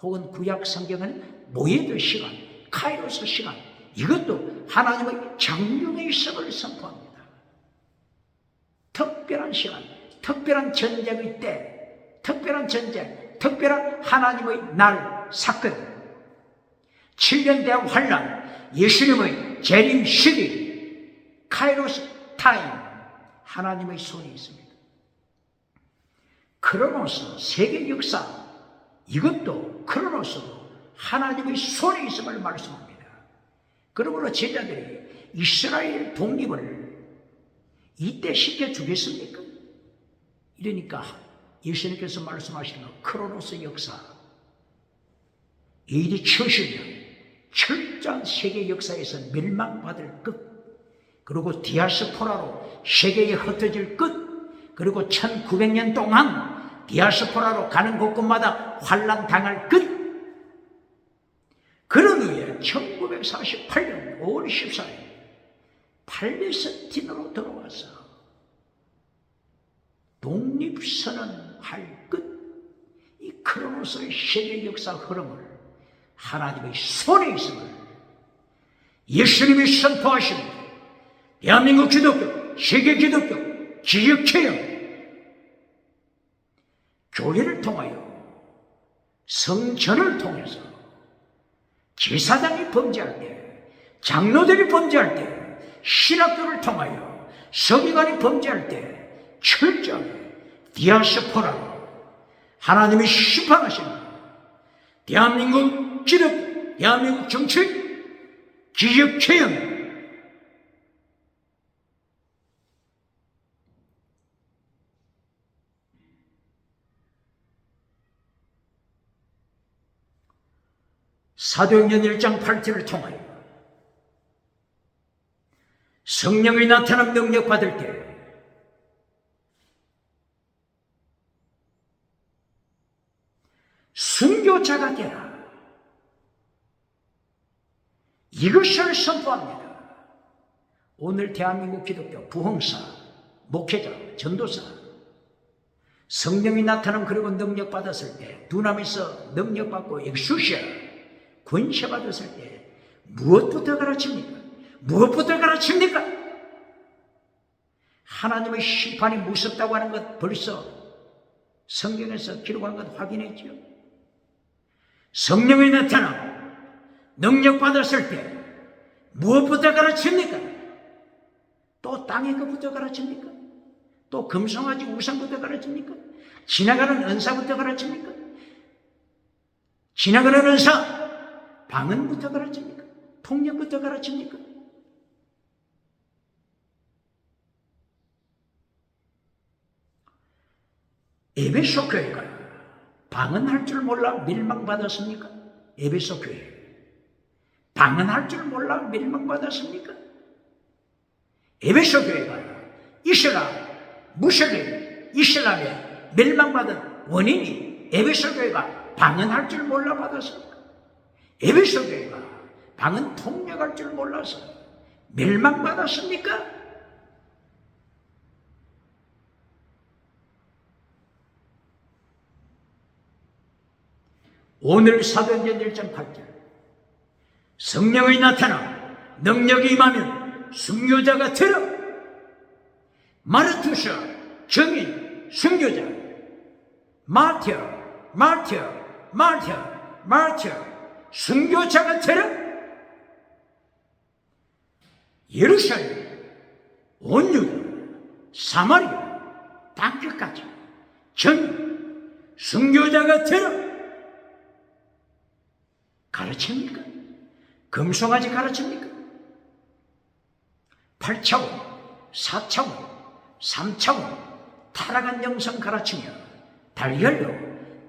혹은 구약 성경은 모에드 시간, 카이로스 시간, 이것도 하나님의 장중의 있음을 선포합니다. 특별한 시간, 특별한 전쟁의 때, 특별한 전쟁, 특별한 하나님의 날, 사건, 7년 대학 환란, 예수님의 재림 시기, 카이로스 타임, 하나님의 손이 있습니다. 크로노스, 세계 역사, 이것도 크로노스도 하나님의 손이 있음을 말씀합니다. 그러므로 제자들이 이스라엘 독립을 이때 시켜주겠습니까? 이러니까 예수님께서 말씀하시는 크로노스 역사, AD 70년 철저한 세계 역사에서 멸망받을 끝, 그리고 디아스포라로 세계에 흩어질 끝, 그리고 1900년 동안 디아스포라로 가는 곳곳마다 환란당할 끝. 그런 후에 1948년 5월 14일 팔레스틴으로 들어와서 독립선언할 끝. 이 크로노스의 세계 역사 흐름을 하나님의 손에 있음을 예수님이 선포하십니다. 대한민국 기독교, 세계 기독교, 지역체험, 교회를 통하여 성전을 통해서 제사장이 범죄할 때, 장로들이 범죄할 때, 신학교를 통하여 서기관이 범죄할 때 철저하게 디아스포라로 하나님이 심판하십니다. 대한민국 기독교, 대한민국 정치, 지역체험, 사도행전 1장 8절을 통하여 성령의 나타남 능력 받을 때 순교자가 되라. 이것을 선포합니다. 오늘 대한민국 기독교 부흥사, 목회자, 전도사, 성령이 나타남 그리고 능력 받았을 때, 두나미에서 능력 받고 엑수시아, 권세 받았을 때 무엇부터 가르칩니까? 무엇부터 가르칩니까? 하나님의 심판이 무섭다고 하는 것 벌써 성경에서 기록한 것 확인했죠. 성령이 나타나 능력 받았을 때 무엇부터 가르칩니까? 또 땅의 것부터 가르칩니까? 또 금송아지 우상부터 가르칩니까? 지나가는 은사부터 가르칩니까? 지나가는 은사 방언부터 가르칩니까? 통역부터 가르칩니까? 에베소 교회가 방언할 줄 몰라 멸망받았습니까? 에베소 교회 방언할 줄 몰라 멸망받았습니까? 에베소 교회가 이슬람, 무슬림, 이슬람에 멸망받은 원인이 에베소 교회가 방언할 줄 몰라 받았습니까? 에베소 교회가 방언 통역할 줄 몰라서 멸망받았습니까? 오늘 사도행전 1장 8절 성령의 나타나 능력이 임하면 순교자가 되라. 마르투사 정인 순교자 마티어 순교자가 되라. 예루살렘 온 유다 사마리아 땅끝까지 정인 순교자가 되라. 가르칩니까? 금송아지 가르칩니까? 8차원, 4차원, 3차원 타락한 영성 가르치며 달걀로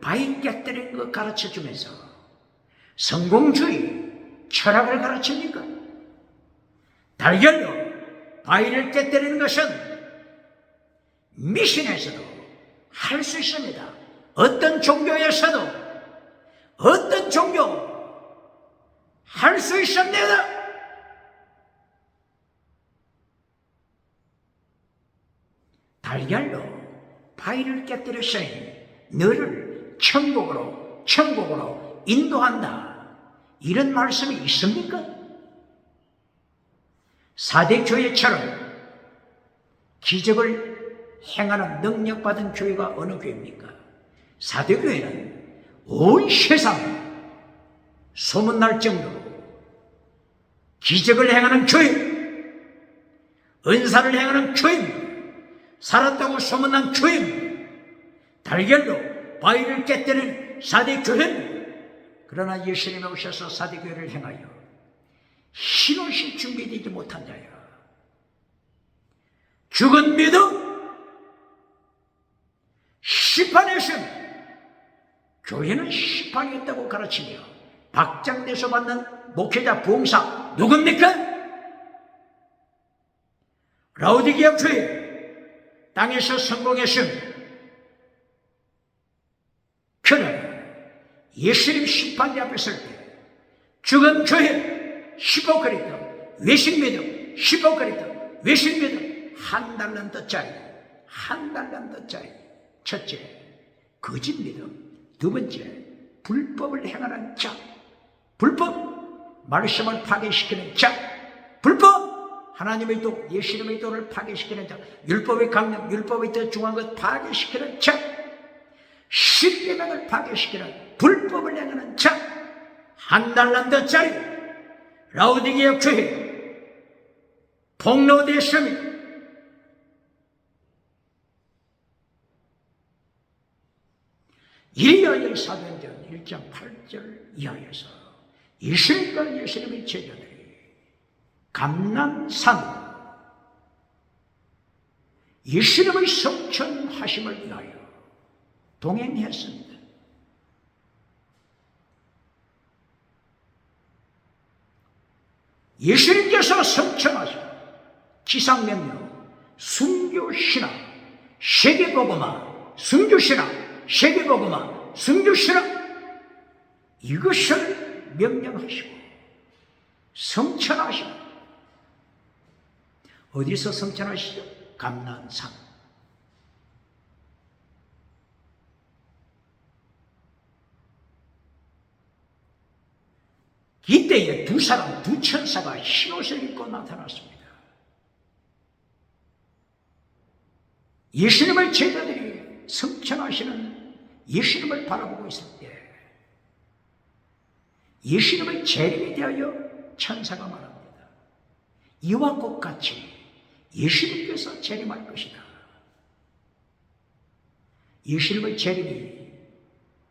바위 깨뜨리는 것 가르쳐주면서 성공주의 철학을 가르칩니까? 달걀로 바위를 깨뜨리는 것은 미신에서도 할 수 있습니다. 어떤 종교에서도 어떤 종교 할 수 있습니다. 달걀로 바위를 깨뜨렸으니 너를 천국으로 인도한다. 이런 말씀이 있습니까? 사대교회처럼 기적을 행하는 능력받은 교회가 어느 교회입니까? 사대교회는 온 세상에 소문날 정도로 기적을 행하는 교회, 은사를 행하는 교회입니다. 살았다고 소문난 교회입니다. 달걀로 바위를 깨뜨린 사대교회입니다. 그러나 예수님이 오셔서 사대교회를 행하여 신옷이 준비되지 못한 자야, 죽은 믿음, 시판했습니다. 교회는 시판이었다고 가르치며 박장대소 받는 목회자 부흥사 누굽니까? 라오디게아 교회 땅에서 성공했습니다. 그러나 예수님 심판대 앞에 설 때 죽은 교회 히포크리트, 외식믿음, 히포크리트, 외식믿음, 한 달란트짜리. 첫째, 거짓 믿음. 두 번째, 불법을 행하는 자. 불법, 말씀을 파괴시키는 자. 불법, 하나님의 도, 예수님의 도를 파괴시키는 자. 율법의 강령, 율법의 더 중요한 것 파괴시키는 자. 십계명을 파괴시키는 불법을 행하는 자. 한 달란트짜리 라오디게아 교회 폭로됐습니다. 이리하여 사도행전 1장 8절 이하에서 예수님과 예수님의 제자들이 감난산 예수님의 성천하심을 위하여 동행했습니다. 예수님께서 성천하신 지상명령, 순교신앙, 세계복음화, 순교신앙, 세계복음화, 순교신앙, 이것을 명령하시고 성천하시고, 어디서 성천하시죠? 감난산. 이때에 두 천사가 흰옷을 입고 나타났습니다. 예수님의 제자들이 성천하시는 예수님을 바라보고 있을 때 예수님의 재림에 대하여 천사가 말합니다. 이와 같이 예수님께서 재림할 것이다. 예수님의 재림이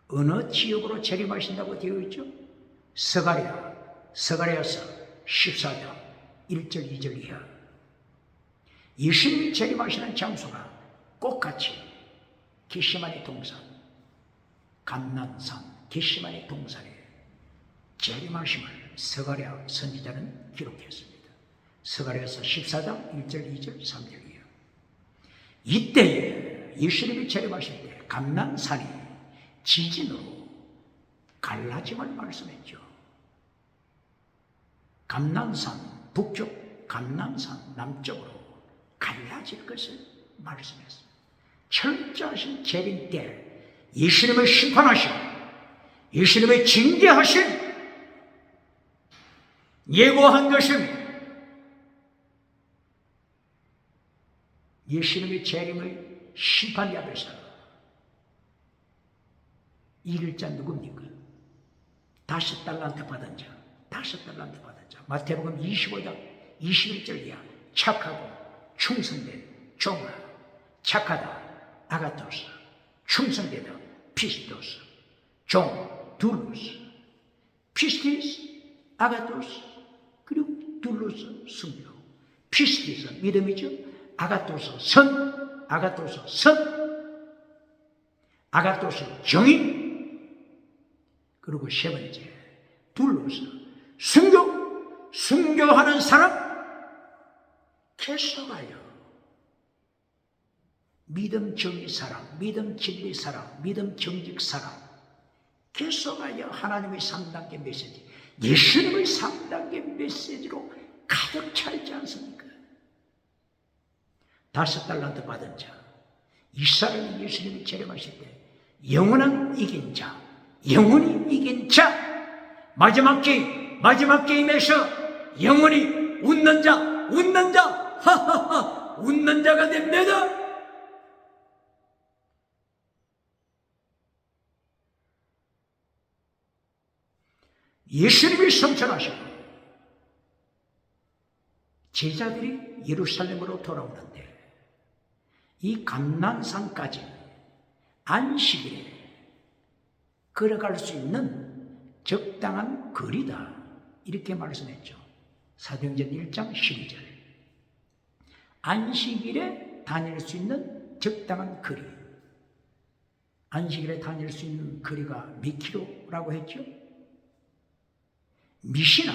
어느 지역으로 재림하신다고 되어 있죠? 스가랴서 14장 1절 2절 이하. 예수님이 재림하시는 장소가 똑같이 겟세마네 동산, 감난산 겟세마네 동산에 재림하심을 스가랴 선지자는 기록했습니다. 스가랴서 14장 1절 2절 3절 이하. 이때에 예수님이 재림하실 때 감난산이 지진으로 갈라짐을 말씀했죠. 감난산 북쪽, 감난산 남쪽으로 갈라질 것을 말씀했습니다. 철저하신 재림 때 예수님의 심판하신, 예수님의 징계하신 예고한 것입니다. 예수님의 재림의 심판 앞에서 이길 자 누굽니까? 5달란트 받은 자, 5달란트 받은 자. 마태복음 25장 21절 이하. 착하고 충성된 종아, 착하다 아가토스, 충성되다 피스토스, 종 둘루스, 피스티스 아가토스, 그리고 둘루스 승료. 피스티스 믿음이죠. 아가토스 선, 아가토스 정의, 그리고 세 번째 둘루스 순교하는 사람. 계속하여 믿음 정의 사람, 믿음 진리 사람, 믿음 정직 사람, 계속하여 하나님의 3단계 메시지, 예수님의 3단계 메시지로 가득 찰지 않습니까? 5달란트 받은 자, 이스라엘이 예수님이 재림하실 때 영원한 이긴 자, 영원히 이긴 자, 마지막 게임에서 영원히 웃는 자, 하하하, 웃는 자가 됩니다. 예수님이 성천하시고 제자들이 예루살렘으로 돌아오는데 이 감난산까지 안식일에 걸어갈 수 있는 적당한 거리다, 이렇게 말씀했죠. 사도행전 1장 12절. 안식일에 다닐 수 있는 적당한 거리. 안식일에 다닐 수 있는 거리가 몇 킬로라고 했죠? 미시나.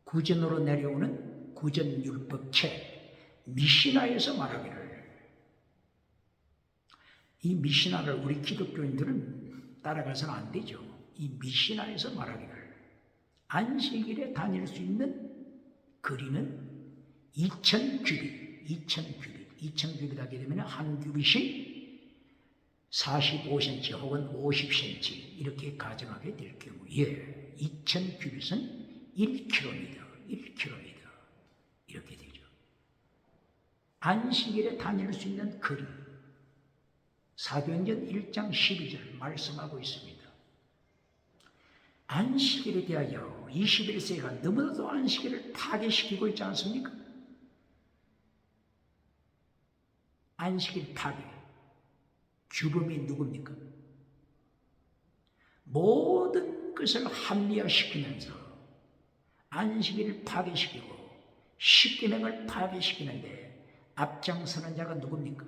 구전으로 내려오는 구전율법책 미시나에서 말하기를, 이 미시나를 우리 기독교인들은 따라가서는 안 되죠. 이 미시나에서 말하기를 안식일에 다닐 수 있는 거리는 2000규빗 하게 되면 한 규빗이 45cm 혹은 50cm 이렇게 가정하게 될 경우에 2000규빗은 1km 이렇게 되죠. 안식일에 다닐 수 있는 거리, 사도행전 1장 12절 말씀하고 있습니다. 안식일에 대하여 21세기가 너무나도 안식일을 파괴시키고 있지 않습니까? 안식일 파괴 주범이 누굽니까? 모든 것을 합리화시키면서 안식일을 파괴시키고 십계명을 파괴시키는데 앞장서는 자가 누굽니까?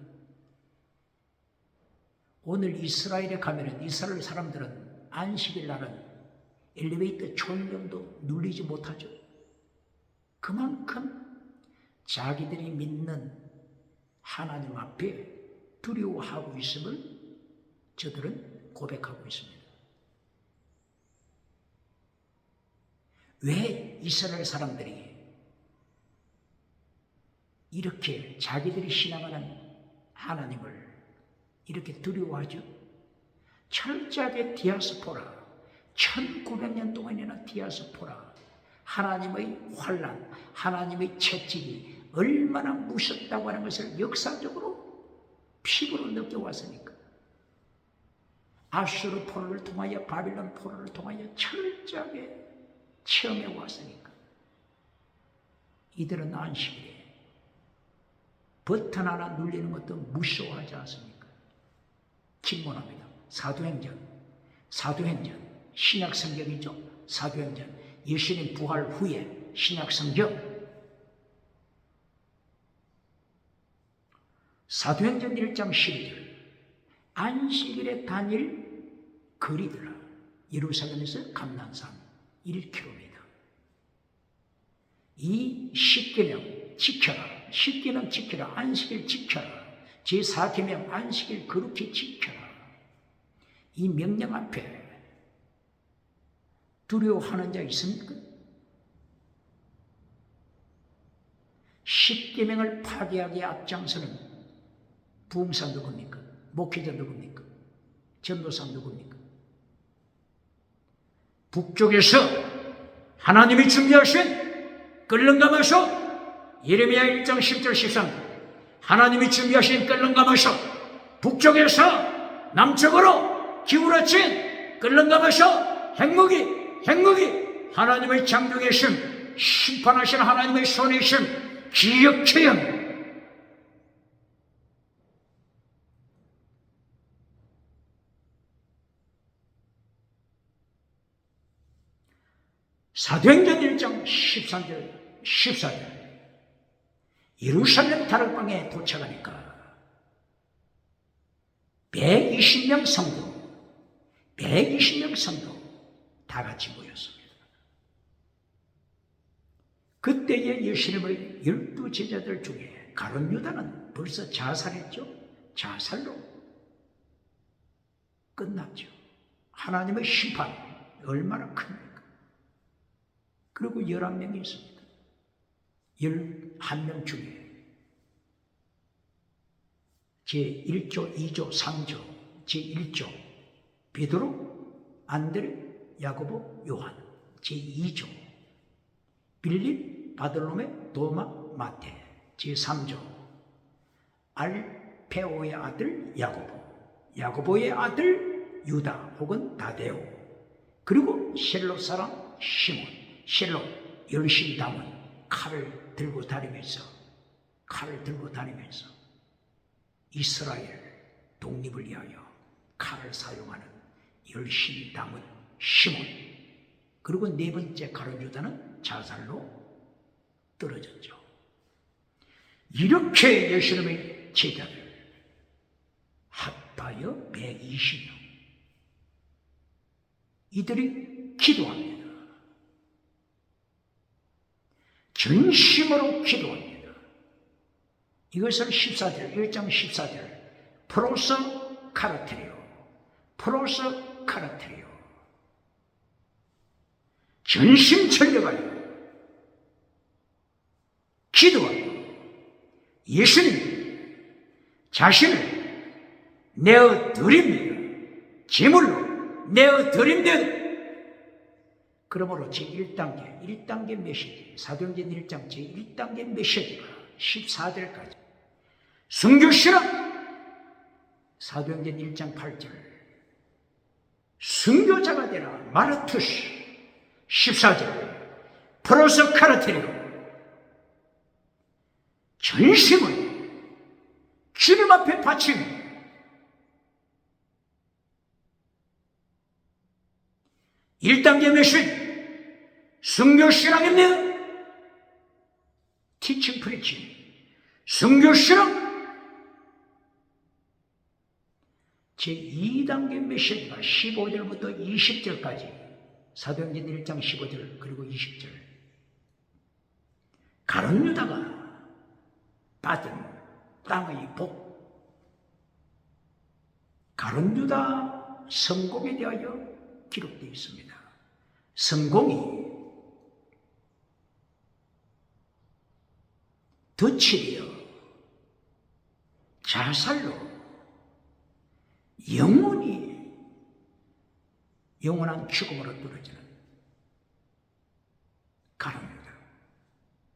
오늘 이스라엘에 가면은 이스라엘 사람들은 안식일 날은 엘리베이터 천정도 눌리지 못하죠. 그만큼 자기들이 믿는 하나님 앞에 두려워하고 있음을 저들은 고백하고 있습니다. 왜 이스라엘 사람들이 이렇게 자기들이 신앙하는 하나님을 이렇게 두려워하죠? 철저하게 디아스포라, 1900년 동안이나 디아스포라, 하나님의 환난, 하나님의 채찍이 얼마나 무섭다고 하는 것을 역사적으로 피부로 느껴왔으니까. 아수르 포로를 통하여, 바빌론 포로를 통하여 철저하게 체험해 왔으니까. 이들은 안식일에 버튼 하나 눌리는 것도 무서워하지 않습니까? 침문합니다. 사도행전 신약 성경이죠. 사도행전, 예수님 부활 후에 신약 성경. 사도행전 1장 12절. 안식일에 다닐 거리더라. 예루살렘에서 감난산 1km. 이 십계명 지켜라. 십계명 지켜라. 안식일 지켜라. 제4계명 안식일 거룩히 지켜라. 이 명령 앞에 두려워하는 자 있습니까? 십계명을 파괴하게 앞장서는 부흥사 누굽니까? 목회자 누굽니까? 전도사 누굽니까? 북쪽에서 하나님이 준비하신 끌렁가마솥, 예레미야 1장 10절 13절, 하나님이 준비하신 끌렁가마솥, 북쪽에서 남쪽으로 기울어진 끌렁가마솥, 핵무기, 하나님의 장중의 심, 심판하신 하나님의 손의 심, 기억체험. 사도행전 1장 13절 14절. 예루살렘 다락방에 도착하니까 120명 성도 다 같이 모였습니다. 그때의 예수님의 12 제자들 중에 가룟 유다는 벌써 자살했죠. 자살로 끝났죠. 하나님의 심판 얼마나 큽니까? 그리고 11명이 있습니다. 11명 중에 제1조, 2조, 3조, 제1조 베드로, 안드레, 야고보, 요한, 제2조 빌립, 바돌로메, 도마, 마테, 제3조 알페오의 아들 야고보, 야고보의 아들 유다 혹은 다데오, 그리고 셀롯 사람 시몬, 셀롯 열심히 담은 칼을 들고 다니면서 이스라엘 독립을 위하여 칼을 사용하는 열심히 담은 시몬, 그리고 네 번째 가룟 유다는 자살로 떨어졌죠. 이렇게 예수님의 제자들 합하여 120명, 이들이 기도합니다. 전심으로 기도합니다. 이것을 14절, 1장 14절 프로서 카르테리오, 프로서 카르테리오, 전심전력하여 기도하고 예수님 자신을 내어드립니다. 제물로 내어드립니다. 그러므로 제1단계 메시지, 사도행전 1장 제1단계 메시지가 14절까지 순교시라, 사도행전 1장 8절 순교자가 되라 마르투시, 14절 프로서 카르테리오, 전심을 주님 앞에 바친 1단계 메시지 순교신앙입니다. 티칭 프리칭 순교신앙. 제2단계 메시지가 15절부터 20절까지, 사도행전 1장 15절 그리고 20절 가룟 유다가 받은 땅의 복, 가룟 유다 성공에 대하여 기록되어 있습니다. 성공이 덫이되어 자살로 영원한 죽음으로 떨어지는 가룟 유다.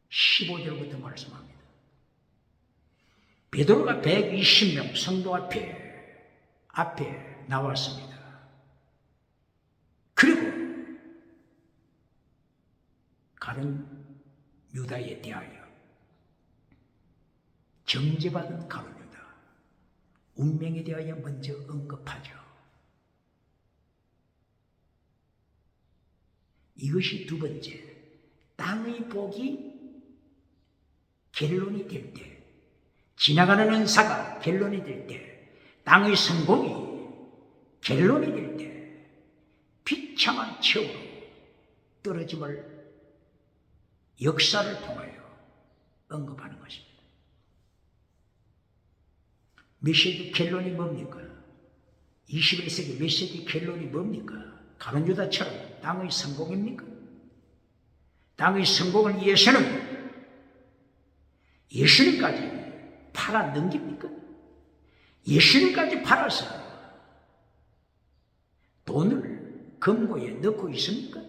15절부터 말씀합니다. 베드로가 120명 성도 앞에 나왔습니다. 그리고 가룟 유다에 대하여 정죄받은 가룟 유다 운명에 대하여 먼저 언급하죠. 이것이 두 번째, 땅의 복이 결론이 될 때, 지나가는 은사가 결론이 될 때, 땅의 성공이 결론이 될 때 비참한 최후로 떨어짐을 역사를 통하여 언급하는 것입니다. 메시지 결론이 뭡니까? 21세기 메시지 결론이 뭡니까? 가룟 유다처럼 땅의 성공입니까? 땅의 성공을 위해서는 예수님까지 팔아 넘깁니까? 예수님까지 팔아서 돈을 금고에 넣고 있습니까?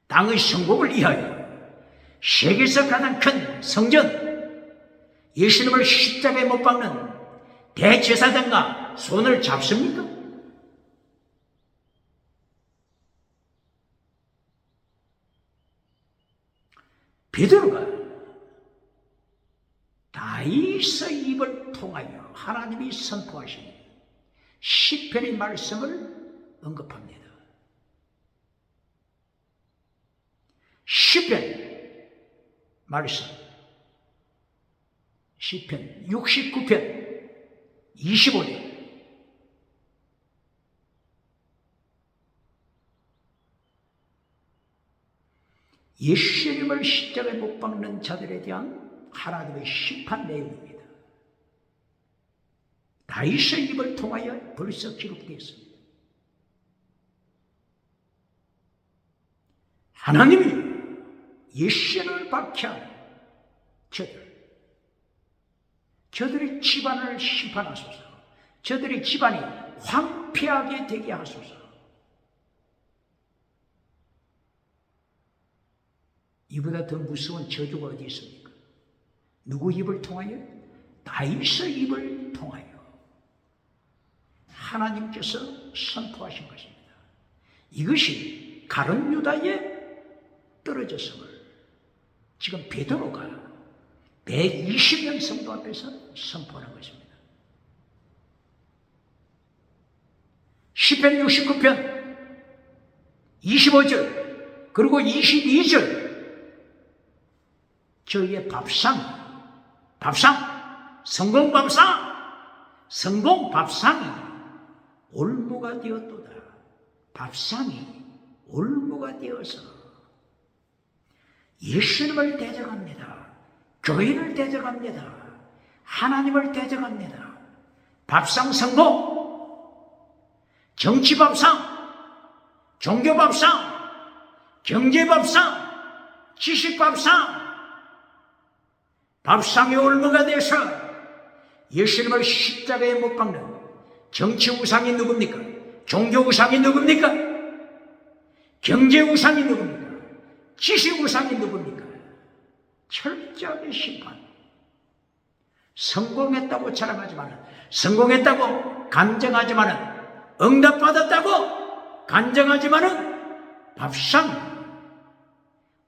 땅의 성공을 위하여 세계에서 가장 큰 성전, 예수님을 십자가에 못 박는 대제사장과 손을 잡습니까? 베드로가 다윗의 입을 통하여 하나님이 선포하신 시편의 말씀을 언급합니다. 시편 말씀, 시편 69편 25절. 예수님을 십자가에 못 박는 자들에 대한 하나님의 심판 내용입니다. 다윗의 입을 통하여 벌써 기록되어 있습니다. 하나님이 예신을 박해하는 저들의 집안을 심판하소서. 저들의 집안이 황폐하게 되게 하소서. 이보다 더 무서운 저주가 어디 있습니까? 누구 입을 통하여? 다윗의 입을 통하여 하나님께서 선포하신 것입니다. 이것이 가룟 유다에 떨어졌음을 지금 베드로가 120명 성도 앞에서 선포하는 것입니다. 시편 69편 25절 그리고 22절 저희의 성공 밥상이 올무가 되었도다. 밥상이 올무가 되어서 예수님을 대적합니다. 교회를 대적합니다. 하나님을 대적합니다. 밥상 성공, 정치 밥상, 종교 밥상, 경제 밥상, 지식 밥상, 밥상의 올무가 돼서 예수님을 십자가에 못 박는 정치 우상이 누굽니까? 종교 우상이 누굽니까? 경제 우상이 누굽니까? 지식 우상이 누굽니까? 철저하게 심판. 성공했다고 자랑하지만은, 성공했다고 간증하지만은, 응답받았다고 간증하지만은 밥상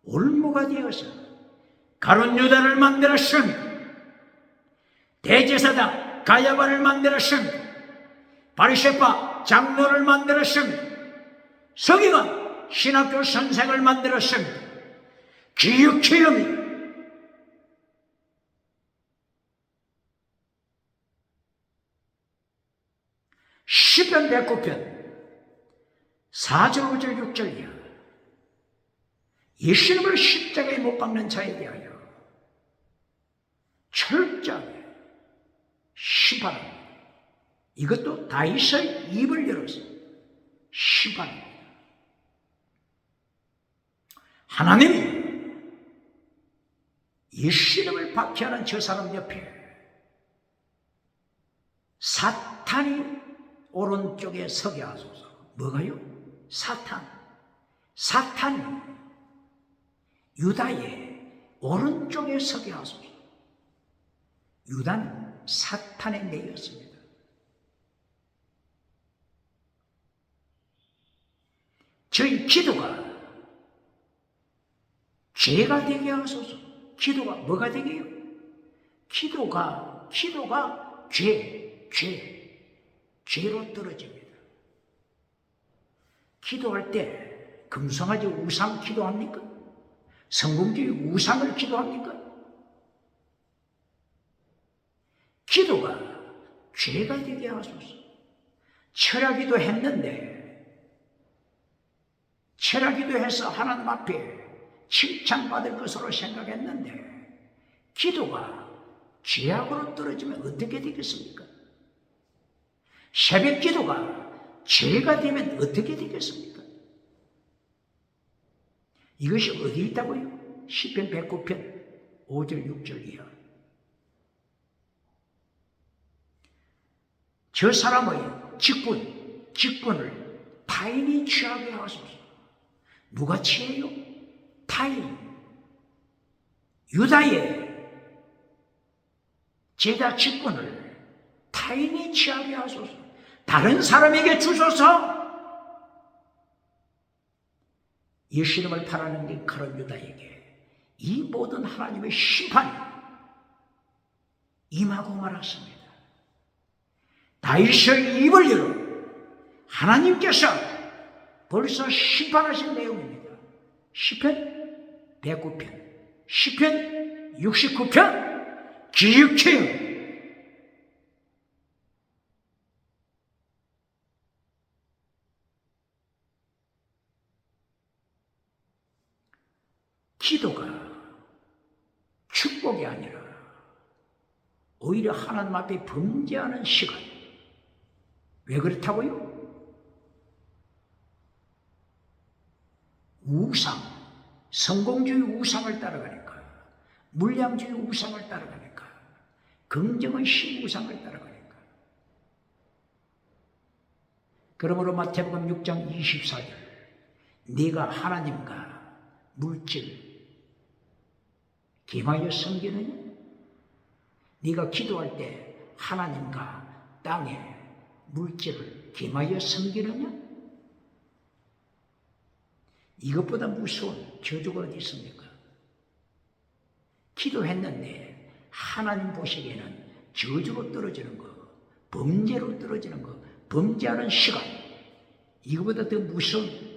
올무가 되어서 가룟 유다를 만들었습니다. 대제사장 가야바를 만들었습니다. 바리새파 장로를 만들었습니다. 서기관 신학교 선생을 만들었습니다. 기육체험이 시편 109편 4절 5절 6절이야. 예수님을 십자가에 못 박는 자에 대하여 철저하게 심판합니다. 이것도 다윗의 입을 열어서 심판합니다. 하나님이 예수님을 박해하는 저 사람 옆에 사탄이 오른쪽에 서게 하소서. 뭐가요? 사탄이 유다의 오른쪽에 서게 하소서. 유다는 사탄에 매였습니다. 저희 기도가 죄가 되게 하소서. 기도가 뭐가 되게 해요? 기도가 죄로 떨어집니다. 기도할 때 금송아지 우상 기도합니까? 성공주의 우상을 기도합니까? 기도가 죄가 되게 하소서. 철야기도 했는데, 철야기도 해서 하나님 앞에 칭찬받을 것으로 생각했는데, 기도가 죄악으로 떨어지면 어떻게 되겠습니까? 새벽 기도가 죄가 되면 어떻게 되겠습니까? 이것이 어디 있다고요? 시편 109편 5절 6절 이하. 저 사람의 직분을 타인이 취하게 하소서. 누가 취해요? 타인. 유다의 제자 직분을 타인이 취하게 하소서. 다른 사람에게 주소서. 예수님을 바라는 게 가룟 유다에게 이 모든 하나님의 심판이 임하고 말았습니다. 다윗의 입을 열어 하나님께서 벌써 심판하신 내용입니다. 시편 109편, 시편 69편, 기육체험. 기도가 축복이 아니라 오히려 하나님 앞에 범죄하는 시간, 왜 그렇다고요? 우상, 성공주의 우상을 따라가니까, 물량주의 우상을 따라가니까, 긍정의 신 우상을 따라가니까. 그러므로 마태복음 6장 24절, 네가 하나님과 물질 겸하여 섬기느냐? 네가 기도할 때 하나님과 땅에 물질을 겸하여 섬기느냐? 이것보다 무서운 저주가 어디 있습니까? 기도했는데 하나님 보시기에는 저주로 떨어지는 거, 범죄로 떨어지는 거, 범죄하는 시간, 이거보다 더 무서운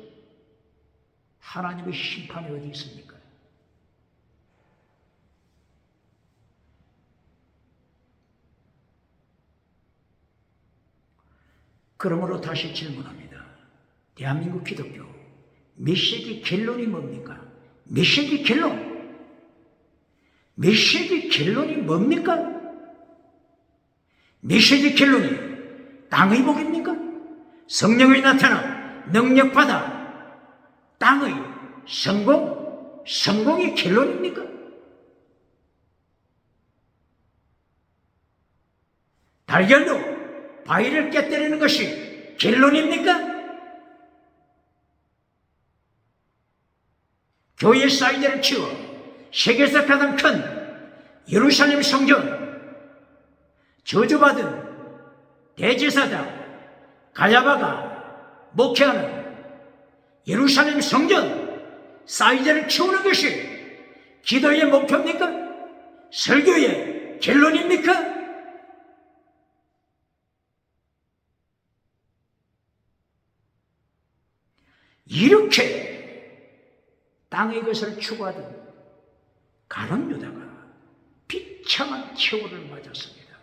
하나님의 심판이 어디 있습니까? 그러므로 다시 질문합니다. 대한민국 기독교 메시지 결론이 뭡니까? 메시지 결론. 메시지 결론이 뭡니까? 메시지 결론이 땅의 복입니까? 성령의 나타나 능력받아 땅의 성공이 결론입니까? 달걀로 바위를 깨뜨리는 것이 결론입니까? 교회 사이즈를 키워 세계에서 가장 큰 예루살렘 성전, 저주받은 대제사장 가야바가 목회하는 예루살렘 성전 사이즈를 키우는 것이 기도의 목표입니까? 설교의 결론입니까? 이렇게 땅의 것을 추구하던 가룟 유다가 비참한 최후를 맞았습니다.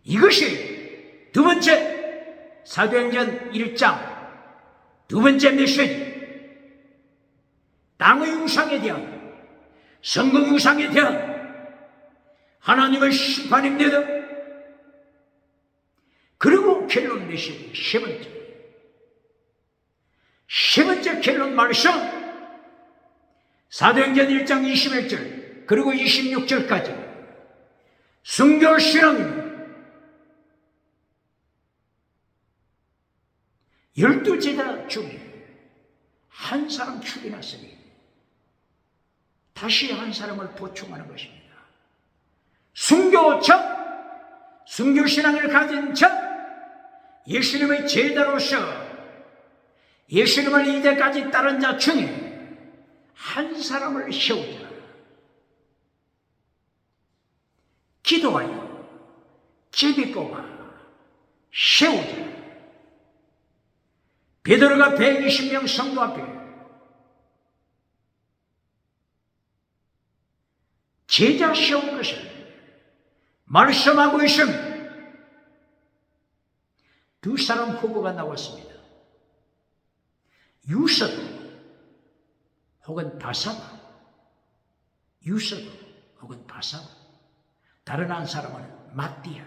이것이 두 번째 사도행전 1장 두 번째 메시지, 땅의 우상에 대한, 성공 우상에 대한 하나님의 심판입니다. 그리고 결론 메시지 세 번째 결론 말씀, 사도행전 1장 21절 그리고 26절까지 순교신앙입니다. 12제자 중에 한 사람 죽여놨으니 다시 한 사람을 보충하는 것입니다. 순교신앙을 가진 자, 예수님의 제자로서 예수님을 이제까지 따른 자 중에 한 사람을 세우자. 기도하여 제비 뽑아 세우자. 베드로가 120명 성도 앞에 제자 세운 것을 말씀하고 있습니다. 두 사람 후보가 나왔습니다. 유서도 혹은 바사바, 유서도 혹은 바사바, 다른 한 사람은 마띠아.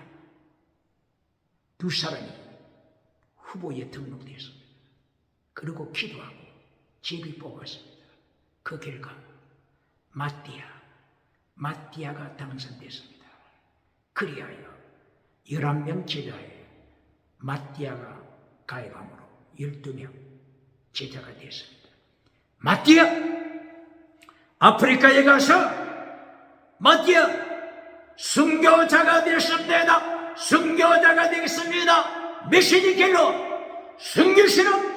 두 사람이 후보에 등록되었습니다. 그리고 기도하고 제비 뽑았습니다. 그 결과 마띠아가 당선됐습니다. 그리하여 11명 제자에 마띠아가 가입함으로 12명 제자가 됐습니다. 마띠아, 아프리카에 가서 마띠아 순교자가 되겠습니다. 순교자가 되겠습니다. 메시지 결론, 순교신앙